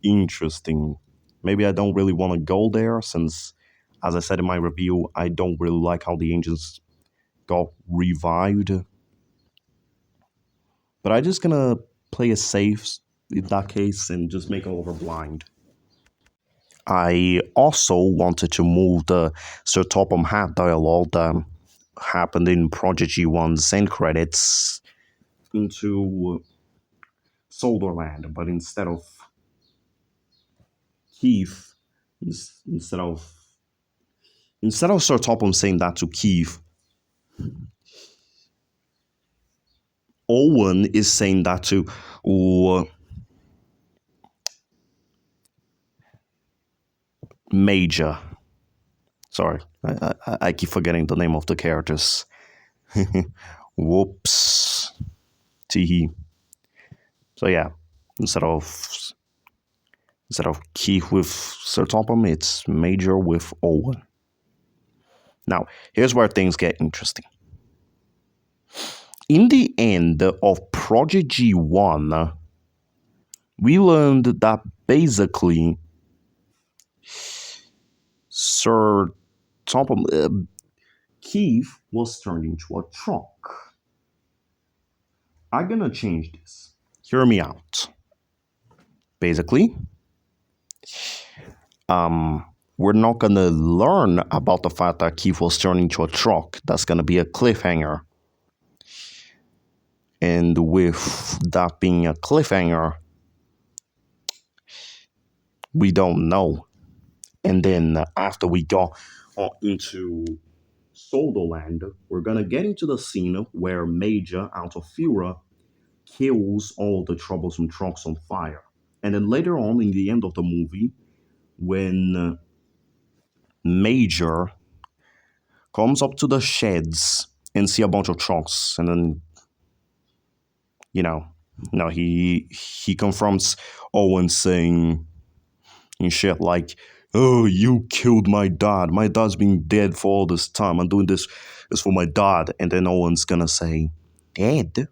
interesting. Maybe I don't really want to go there since, as I said in my review, I don't really like how the engines got revived. But I'm just gonna play it safe in that case and just make Oliver blind. I also wanted to move the Sir Topham Hatt dialogue that happened in Project G1's end credits into Sodorland, but Keith, instead of Sir Topham saying that to Keith, Owen is saying that to Major. Sorry, I keep forgetting the name of the characters. Whoops. Teehee. So yeah, instead of Keith with Sir Topham, it's Major with Owen. Now, here's where things get interesting. In the end of Project G1, we learned that basically Sir Topham, Keith was turned into a truck. I'm gonna change this. Hear me out. Basically, we're not gonna learn about the fact that Keith was turned into a truck. That's gonna be a cliffhanger. And with that being a cliffhanger, we don't know. And then after we go into Sodorland, we're gonna get into the scene where Major, out of fury, kills all the troublesome trucks on fire. And then later on, in the end of the movie, when Major comes up to the sheds and see a bunch of trucks, and then you know, he confronts Owen saying and shit like, "Oh, you killed my dad. My dad's been dead for all this time. I'm doing this for my dad." And then Owen's gonna say, "Dead?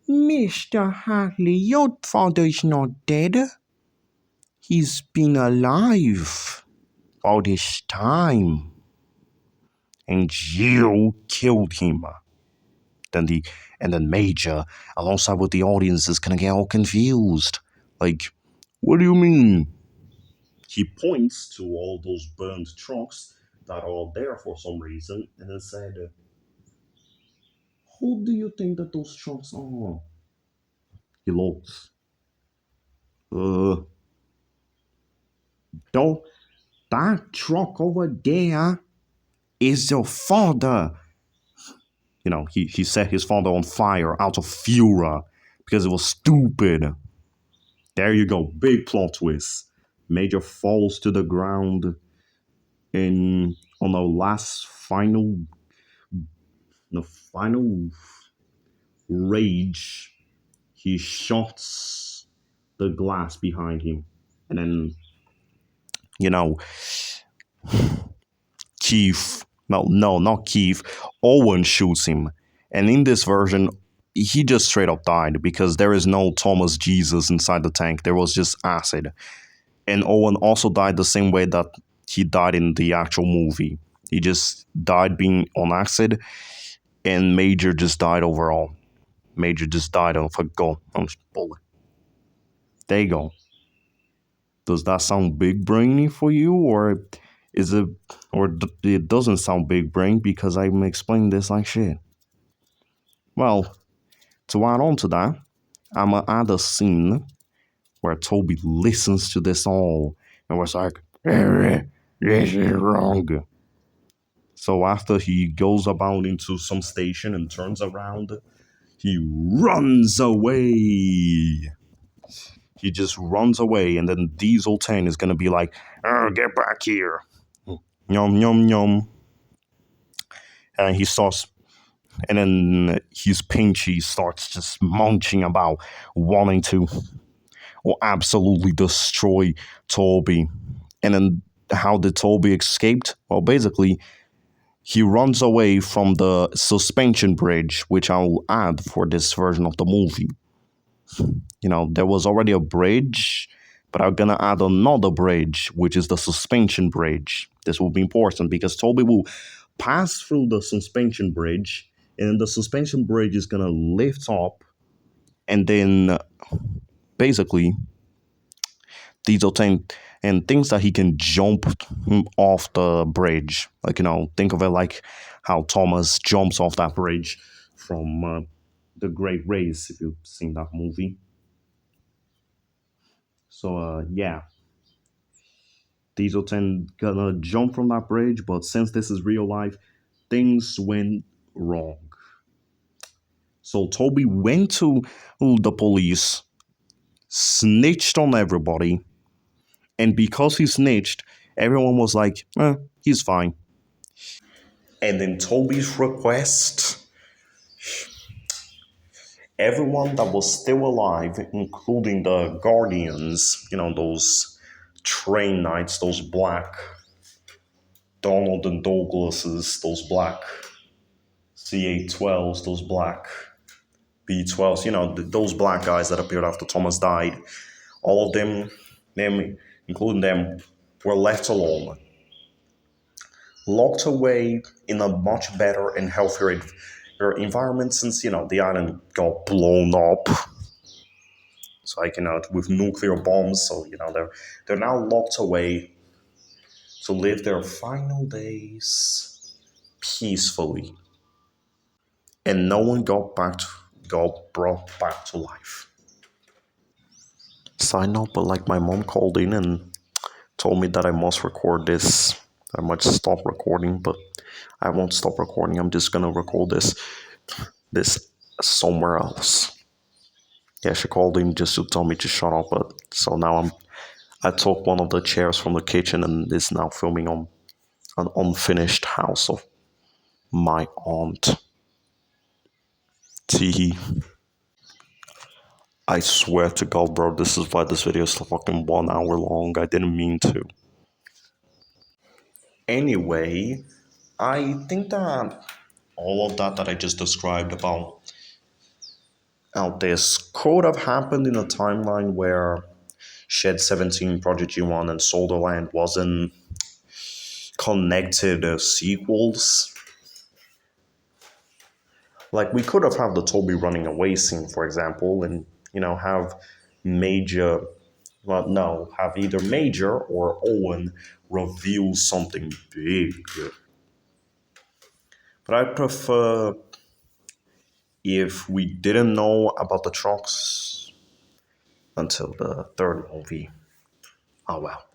Mr. Hartley, your father is not dead. He's been alive all this time. And you killed him." Then Major, alongside with the audience, is gonna get all confused. Like, what do you mean? He points to all those burned trucks that are there for some reason, and then said, "Who do you think that those trucks are?" He looks. Uh, don't that truck over there is your father. He set his father on fire out of fury because it was stupid. There you go, big plot twist. Major falls to the ground in on the final rage. He shots the glass behind him, and then you know Keith. No, not Keith. Owen shoots him, and in this version, he just straight up died because there is no Thomas Jesus inside the tank. There was just acid. And Owen also died the same way that he died in the actual movie. He just died being on acid, and Major just died overall. Major just died of a gun. Bullet. There you go. Does that sound big brainy for you, or is it, it doesn't sound big brain because I'm explaining this like shit? Well, to add on to that, I'm gonna add a scene where Toby listens to this all and was like, "This is wrong." So after he goes about into some station and turns around, he runs away. He just runs away, and then Diesel 10 is gonna be like, "Oh, get back here." Yum, yum, yum. And he starts, and then his Pinchy starts just munching about, wanting to or absolutely destroy Toby. And then how did Toby escaped? Well, basically, he runs away from the suspension bridge, which I'll add for this version of the movie. There was already a bridge, but I'm gonna add another bridge, which is the suspension bridge. This will be important because Toby will pass through the suspension bridge, and the suspension bridge is gonna lift up, and then basically Diesel tank and things that he can jump off the bridge. Like, think of it like how Thomas jumps off that bridge from The Great Race, if you've seen that movie. So, yeah, Diesel 10 gonna jump from that bridge, but since this is real life, things went wrong. So, Toby went to the police, snitched on everybody, and because he snitched, everyone was like, he's fine. And in Toby's request, everyone that was still alive, including the Guardians, those train knights, those black Donald and Douglases, those black CA-12s, those black B-12s, those black guys that appeared after Thomas died, all of them, including them, were left alone, locked away in a much better and healthier environment since, the island got blown up. So, with nuclear bombs, so, they're now locked away to live their final days peacefully. And no one got brought back to life. Side note, but like my mom called in and told me that I must record this. I might stop recording, but I won't stop recording. I'm just gonna record this somewhere else. Yeah, she called in just to tell me to shut up. But so now I took one of the chairs from the kitchen and is now filming on an unfinished house of my aunt. Teehee. I swear to God, bro, this is why this video is fucking 1 hour long. I didn't mean to. Anyway, I think that all of that I just described about out this could have happened in a timeline where Shed 17, Project G-1, and Sodorland wasn't connected sequels. Like, we could have had the Toby running away scene, for example, and, have Major, well, no, have either Major or Owen reveal something big. But I prefer if we didn't know about the trucks until the third movie. Oh well.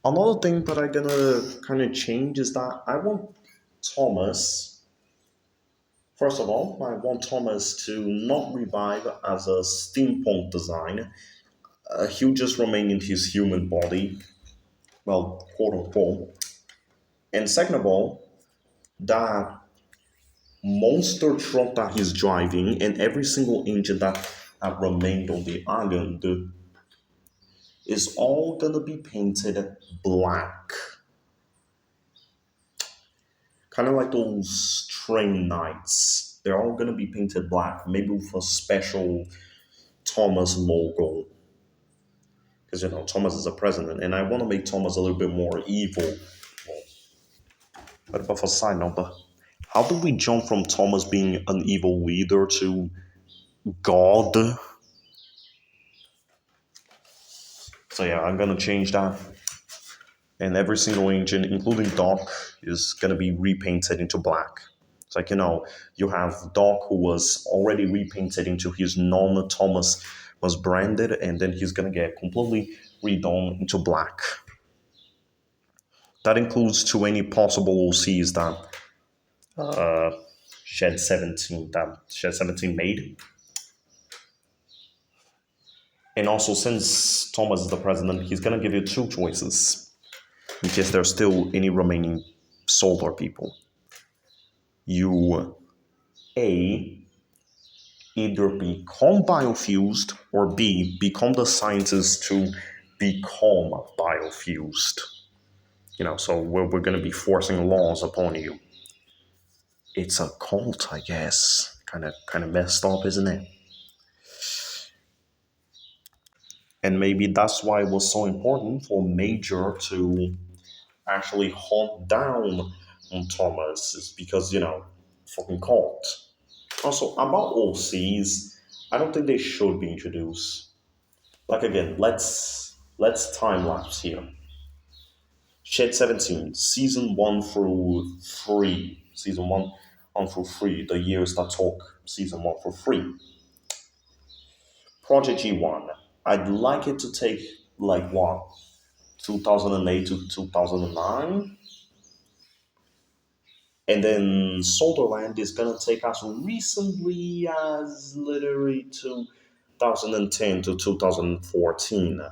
Another thing that I'm gonna kind of change is that I want Thomas. First of all, I want Thomas to not revive as a steampunk design. He'll just remain in his human body, well, quote unquote. And second of all, that monster truck that he's driving and every single engine that have remained on the island is all gonna be painted black. Kind of like those train nights. They're all gonna be painted black, maybe with a special Thomas logo. Because Thomas is a president, and I want to make Thomas a little bit more evil. But for a side note, how do we jump from Thomas being an evil leader to God? So yeah, I'm gonna change that. And every single engine, including Doc, is gonna be repainted into black. It's like you have Doc who was already repainted into his non-Thomas was branded, and then he's gonna get completely redone into black. That includes to any possible OCs that uh, Shed 17 made. And also, since Thomas is the president, he's gonna give you two choices in case there's still any remaining solar people. You A, either become biofused, or B, become the scientist to become biofused. So we're going to be forcing laws upon you. It's a cult, I guess. Kind of messed up, isn't it? And maybe that's why it was so important for Major to actually hunt down on Thomas, is because fucking cult. Also, about OCs, I don't think they should be introduced. Like again, let's time lapse here. Shed 17, season 1 through 3. Season 1 on through 3, the years that took season 1 through 3. Project G1. I'd like it to take like what? 2008 to 2009? And then Sodorland is gonna take us recently as literally 2010 to 2014.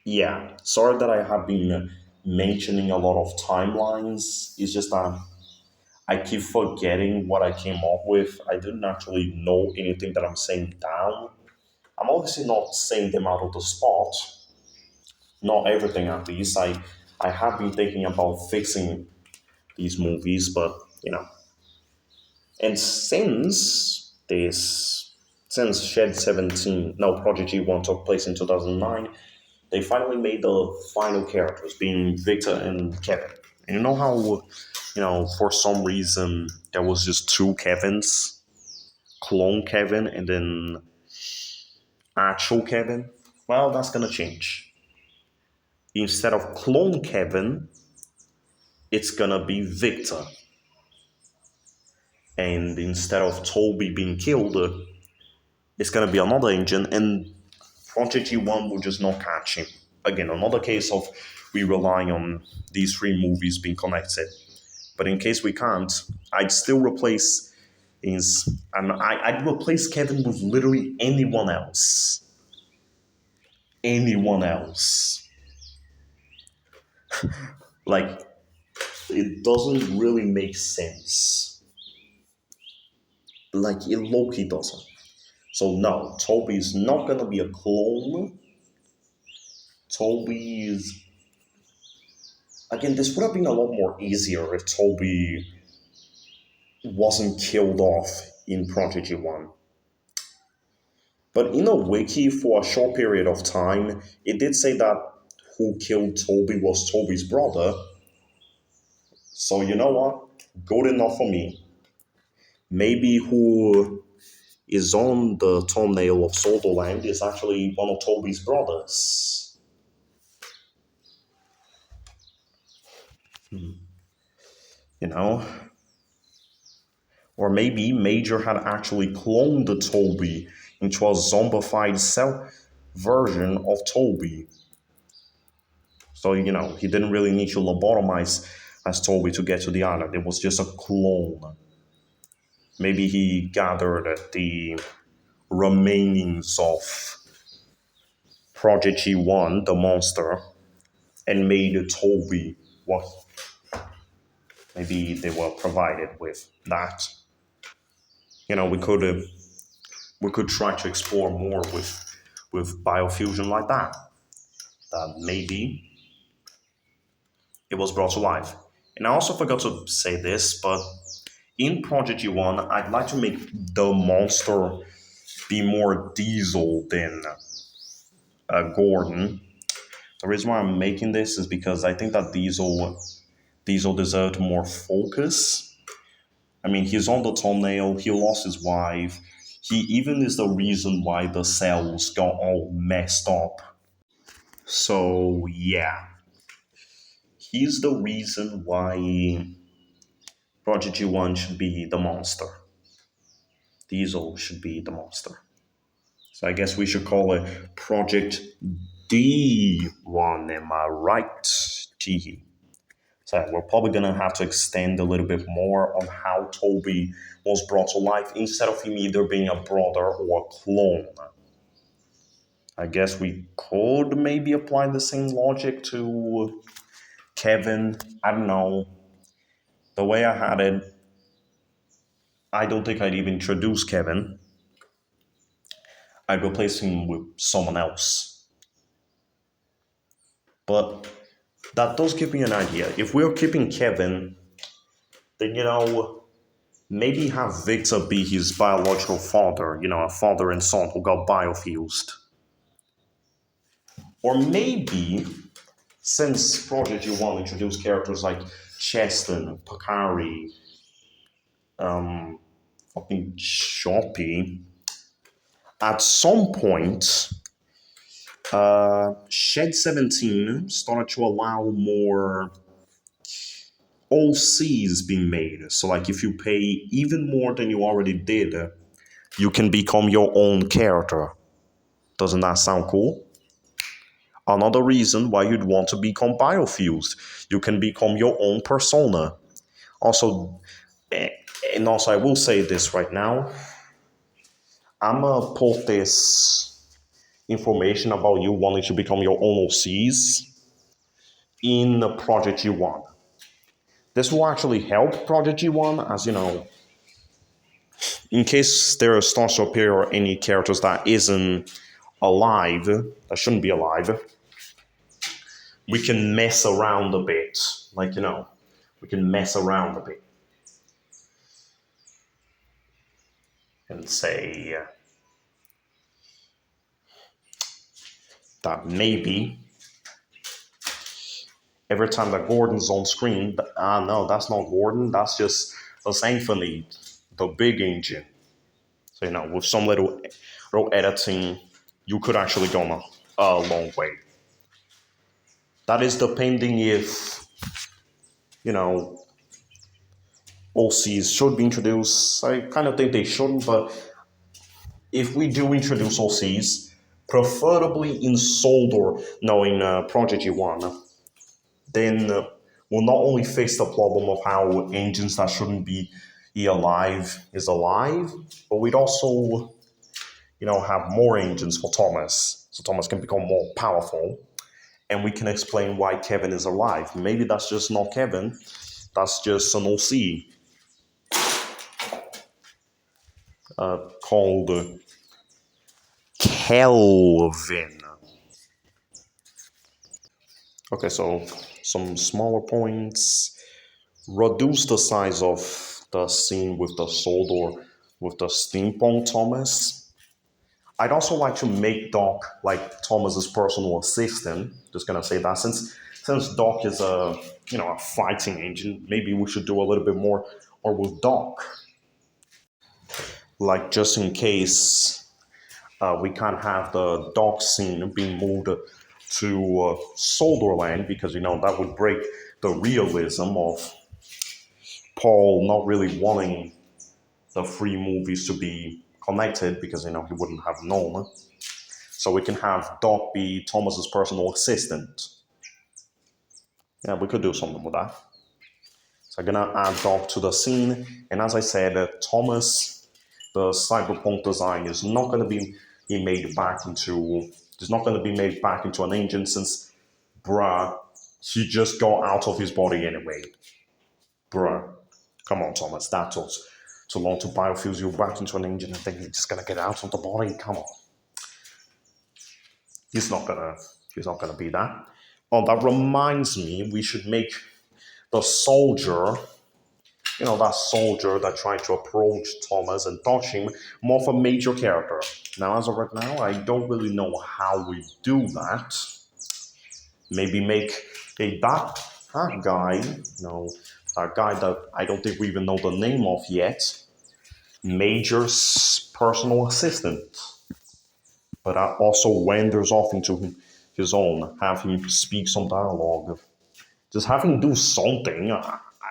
Yeah, sorry that I have been mentioning a lot of timelines. It's just that I keep forgetting what I came up with. I didn't actually know anything that I'm saying down. I'm obviously not saying them out of the spot. Not everything, at least. I have been thinking about fixing these movies, but you know. And since Shed 17, no, Project G1 took place in 2009, they finally made the final characters, being Victor and Kevin. And you know how, for some reason, there was just two Kevins? Clone Kevin and then actual Kevin? Well, that's gonna change. Instead of clone Kevin, it's gonna be Victor. And instead of Toby being killed, it's gonna be another engine, and Project G1 will just not catch him. Again, another case of we relying on these three movies being connected. But in case we can't, I'd still replace I'd replace Kevin with literally anyone else. Anyone else. Like, it doesn't really make sense. Like, it low-key doesn't. So no, Toby's not gonna be a clone. Toby is again. This would have been a lot more easier if Toby wasn't killed off in Prodigy One. But in a wiki for a short period of time, it did say that who killed Toby was Toby's brother. So you know what? Good enough for me. Maybe who is on the thumbnail of Sodorland is actually one of Toby's brothers. You know? Or maybe Major had actually cloned Toby into a zombified cell version of Toby. So, he didn't really need to lobotomize as Toby to get to the island. It was just a clone. Maybe he gathered the remainings of Project G-1, the monster, and made Toby what maybe they were provided with that. We could try to explore more with biofusion like that. That maybe it was brought to life. And I also forgot to say this, but in Project G1, I'd like to make the monster be more Diesel than Gordon. The reason why I'm making this is because I think that Diesel deserved more focus. I mean, he's on the thumbnail, he lost his wife, he even is the reason why the cells got all messed up. So, yeah. He's the reason why Project G1 should be the monster. Diesel should be the monster. So I guess we should call it Project D1, am I right? T. So we're probably gonna have to extend a little bit more on how Toby was brought to life instead of him either being a brother or a clone. I guess we could maybe apply the same logic to Kevin. I don't know. The way I had it, I don't think I'd even introduce Kevin. I'd replace him with someone else. But that does give me an idea. If we're keeping Kevin, then, maybe have Victor be his biological father, a father and son who got biofused. Or maybe, since Project G1 introduced characters like Cheston, Pakari, fucking Choppy, at some point, Shed 17 started to allow more OCs being made. So, like, if you pay even more than you already did, you can become your own character. Doesn't that sound cool? Another reason why you'd want to become biofused. You can become your own persona. Also, I will say this right now. I'm gonna put this information about you wanting to become your own OCs in Project G1. This will actually help Project G1, as in case there starts to appear any characters that isn't alive, that shouldn't be alive, we can mess around a bit. We can mess around a bit. And say that maybe every time that Gordon's on screen, no, that's not Gordon, that's just the Symphony, the big engine. So, with some little editing, you could actually go a long way. That is depending if, OCs should be introduced. I kind of think they shouldn't, but if we do introduce OCs, preferably in Sodor, no, in Project G1, then we'll not only face the problem of how engines that shouldn't be alive is alive, but we'd also, have more engines for Thomas, so Thomas can become more powerful, and we can explain why Kevin is alive. Maybe that's just not Kevin, that's just an OC called Kelvin. Okay, so some smaller points. Reduce the size of the scene with the Sodor, with the steampunk Thomas. I'd also like to make Doc like Thomas's personal assistant. Just gonna say that since Doc is a fighting engine, maybe we should do a little bit more or with Doc. Like, just in case we can't have the Doc scene being moved to Sodorland, because that would break the realism of Paul not really wanting the three movies to be connected because he wouldn't have known. So we can have Doc be Thomas's personal assistant. Yeah, we could do something with that. So I'm gonna add Doc to the scene, and as I said, Thomas, the cyberpunk design is not gonna be made back into. It's not gonna be made back into an engine since, bruh, he just got out of his body anyway. Bruh, come on, Thomas, that took too long to biofuse you back into an engine and then you're just gonna get out of the body. Come on, he's not gonna. He's not gonna be that. Oh, that reminds me, we should make the soldier, that soldier that tried to approach Thomas and touch him, more of a major character. Now, as of right now, I don't really know how we do that. Maybe make that guy, that guy that I don't think we even know the name of yet, Major's personal assistant. But also wanders off into his own, have him speak some dialogue. Just have him do something.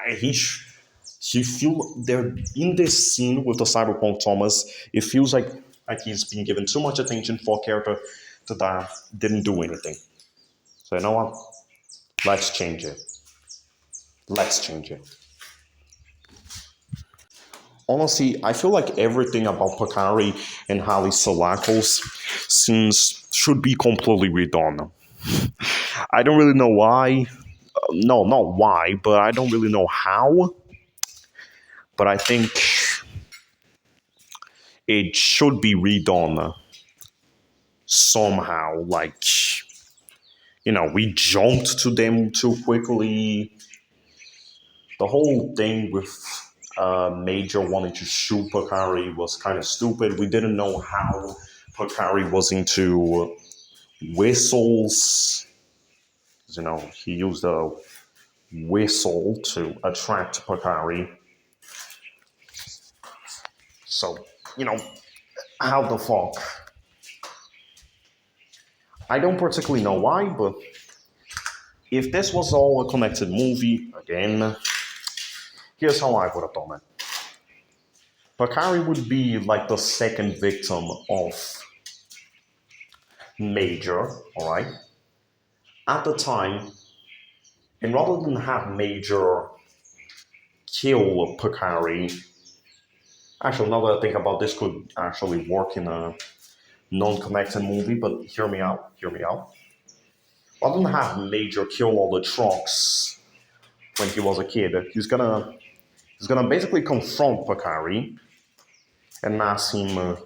He feel they're in this scene with the cyberpunk Thomas. It feels like he's been given too much attention for a character that didn't do anything. So you know what? Let's change it. Let's change it. Honestly, I feel like everything about Pakari and Hali Salakos should be completely redone. I don't really know why. No, not why, but I don't really know how. But I think it should be redone somehow. Like, we jumped to them too quickly. The whole thing with Major wanting to shoot Pakari was kind of stupid. We didn't know how Pakari was into whistles. He used a whistle to attract Pakari. So, how the fuck? I don't particularly know why, but if this was all a connected movie, again, here's how I would have done it. Pakari would be like the second victim of Major, alright? At the time, and rather than have Major kill Pakari, actually, now that I think about this, could actually work in a non-connected movie, but hear me out. Rather than have Major kill all the trucks when he was a kid, he's gonna basically confront Pakari and ask him,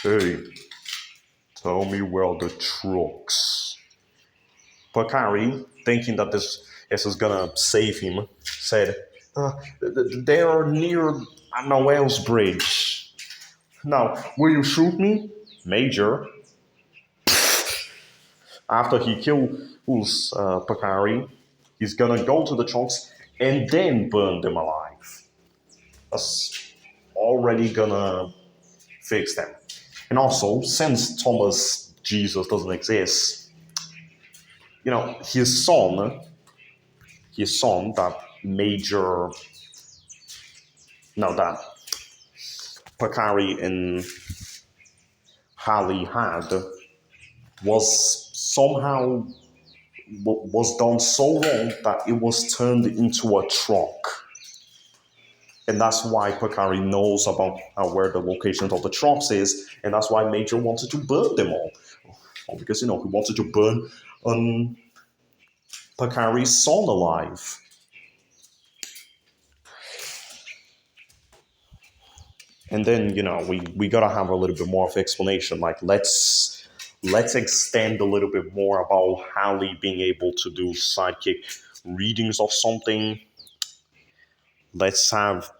"Hey, tell me where the trucks." Pakari, thinking that this is gonna save him, said, "They are near Noel's bridge. Now, will you shoot me, Major?" After he kills Pakari, he's gonna go to the trucks and then burn them alive. That's already gonna fix them. And also, since Thomas Jesus doesn't exist, his son, that Major, no, that Pakari and Hali had, was somehow was done so wrong that it was turned into a truck. And that's why Pakari knows about where the locations of the trucks is, and that's why Major wanted to burn them all. Because, he wanted to burn Pakari's son alive. And then, we gotta have a little bit more of explanation. Like, let's extend a little bit more about Hali being able to do sidekick readings of something. Let's have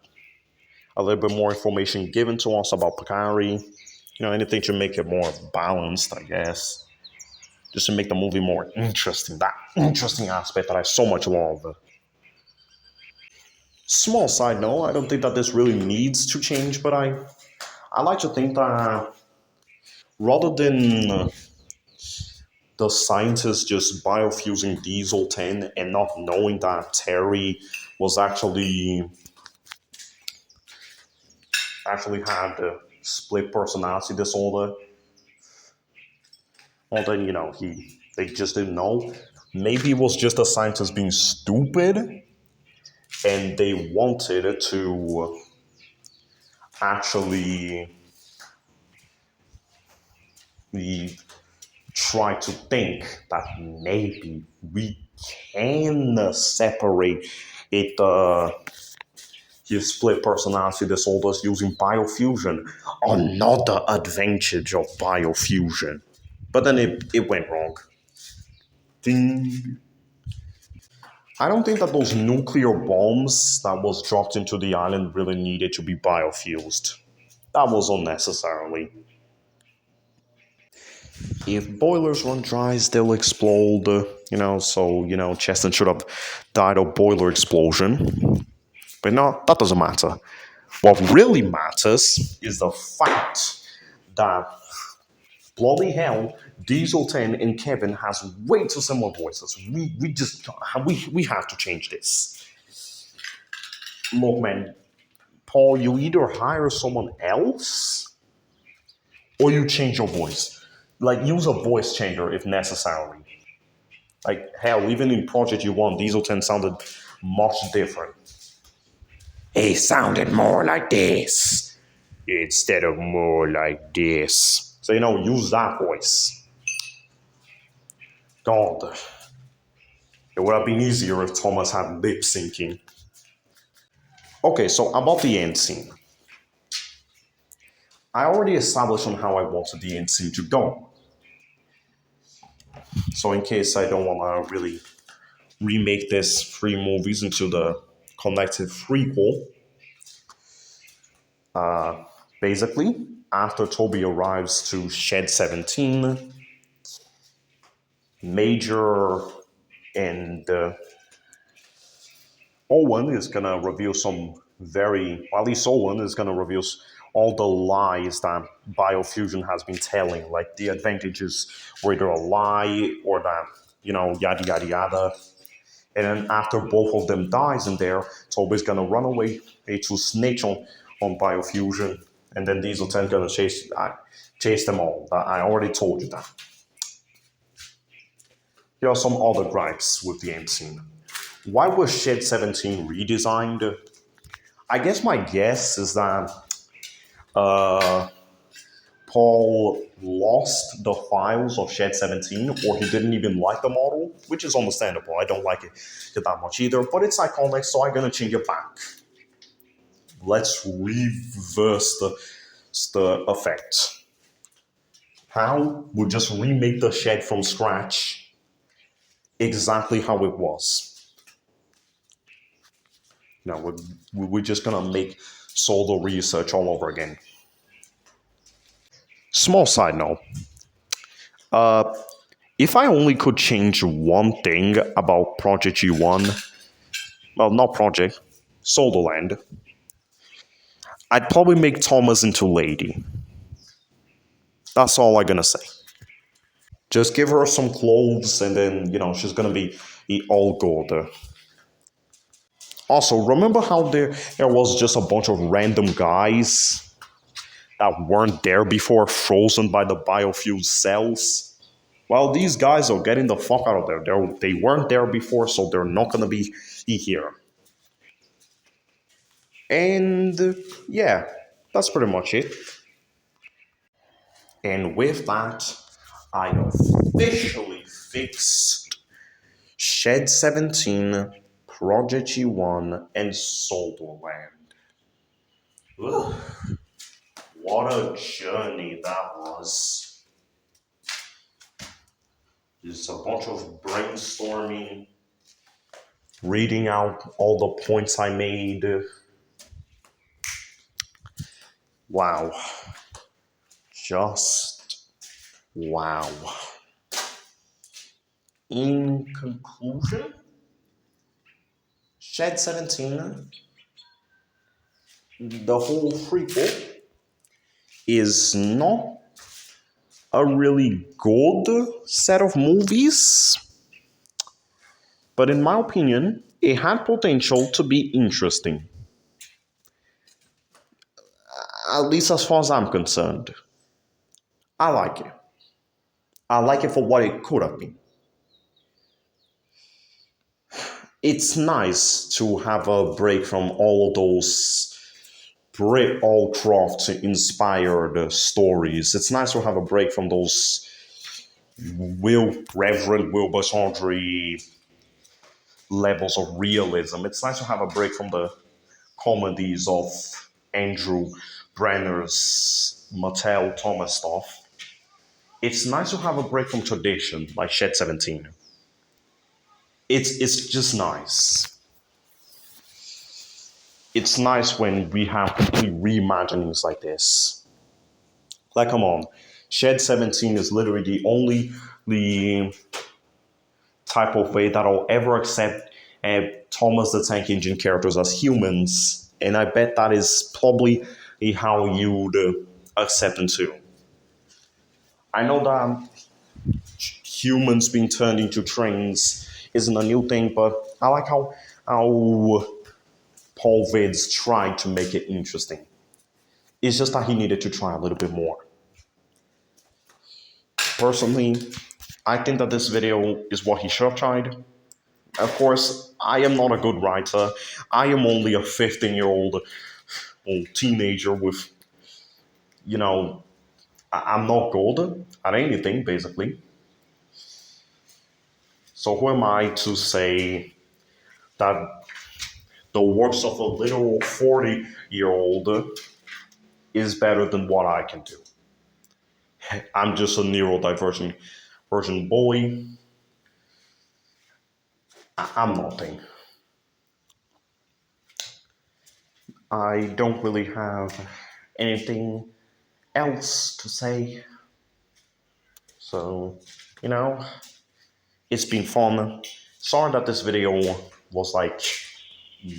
a little bit more information given to us about Pakari. Anything to make it more balanced, I guess. Just to make the movie more interesting. That interesting aspect that I so much love. Small side note, I don't think that this really needs to change, but I like to think that rather than the scientists just biofusing Diesel 10 and not knowing that Terry was actually actually had split personality disorder, or then they just didn't know. Maybe it was just the scientists being stupid, and they wanted to actually we try to think that maybe we can separate it. His split personality disorders using biofusion. Another advantage of biofusion. But then it went wrong. Ding. I don't think that those nuclear bombs that was dropped into the island really needed to be biofused. That was unnecessarily. If boilers run dry, they'll explode. So Cheston should have died of boiler explosion. But no, that doesn't matter. What really matters is the fact that bloody hell, Diesel 10 and Kevin has way too similar voices. We have to change this. Look, man, Paul, you either hire someone else or you change your voice. Like, use a voice changer if necessary. Like, hell, even in Project G-1, Diesel 10 sounded much different. He sounded more like this instead of more like this. So, use that voice. God, it would have been easier if Thomas had lip syncing. Okay, so about the end scene. I already established on how I wanted the end scene to go. So, in case I don't want to really remake this three movies into the connected prequel, basically, after Toby arrives to Shed 17, Major and Owen is gonna reveal at least Owen is gonna reveal all the lies that biofusion has been telling, like the advantages were either a lie or that, yada yada yada. And then after both of them dies in there, Toby's gonna run away to snitch on biofusion, and then Diesel 10 gonna chase them all. I already told you that. Here are some other gripes with the end scene. Why was Shed 17 redesigned? I guess my guess is that Paul lost the files of Shed 17, or he didn't even like the model, which is understandable. I don't like it that much either, but it's iconic, so I'm gonna change it back. Let's reverse the effect. How? We'll just remake the shed from scratch exactly how it was. Now we're just gonna make solo research all over again. Small side note. If I only could change one thing about Project G1, well, not Project, Sodorland, I'd probably make Thomas into Lady. That's all I'm gonna say. Just give her some clothes and then, she's gonna be all good. Also, remember how there was just a bunch of random guys that weren't there before, frozen by the biofuel cells? Well, these guys are getting the fuck out of there. They weren't there before, so they're not gonna be here. And yeah, that's pretty much it. And with that, I officially fixed Shed 17, Project G1, and Sodorland. Ugh, what a journey that was. Just a bunch of brainstorming, reading out all the points I made. Wow. Just wow. In conclusion, Shed 17, the whole prequel, is not a really good set of movies, but in my opinion, it had potential to be interesting. At least as far as I'm concerned. I like it. I like it for what it could have been. It's nice to have a break from all those Brit Allcroft inspired stories. It's nice to have a break from those Reverend Wilbur Awdry levels of realism. It's nice to have a break from the comedies of Andrew Brenner's Mattel Thomas stuff. It's nice to have a break from tradition like Shed 17. It's just nice. It's nice when we have complete reimaginings like this. Like, come on, Shed 17 is literally the type of way that I'll ever accept Thomas the Tank Engine characters as humans, and I bet that is probably how you'd accept them too. I know that humans being turned into trains isn't a new thing, but I like how Paul Vids tried to make it interesting. It's just that he needed to try a little bit more. Personally, I think that this video is what he should have tried. Of course, I am not a good writer. I am only a 15-year-old teenager with, you know, I'm not good at anything, basically. So who am I to say that the works of a literal 40-year-old is better than what I can do? I'm just a neurodivergent version boy. I'm nothing. I don't really have anything else to say. So, you know, it's been fun. Sorry that this video was like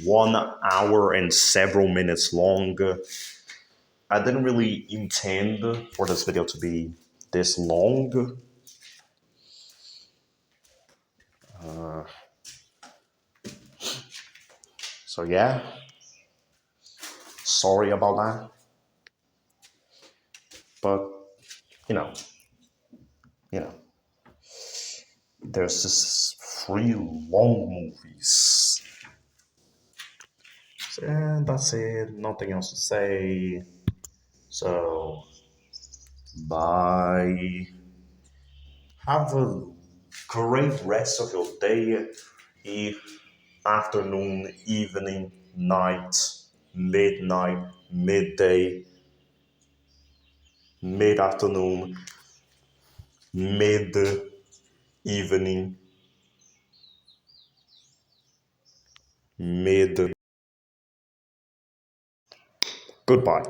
1 hour and several minutes long. I didn't really intend for this video to be this long. So yeah, sorry about that. But you know, you know, there's just 3 long movies. And that's it. Nothing else to say. So bye. Have a great rest of your day, afternoon, evening, night, midnight, midday, mid afternoon, mid evening, mid. Goodbye.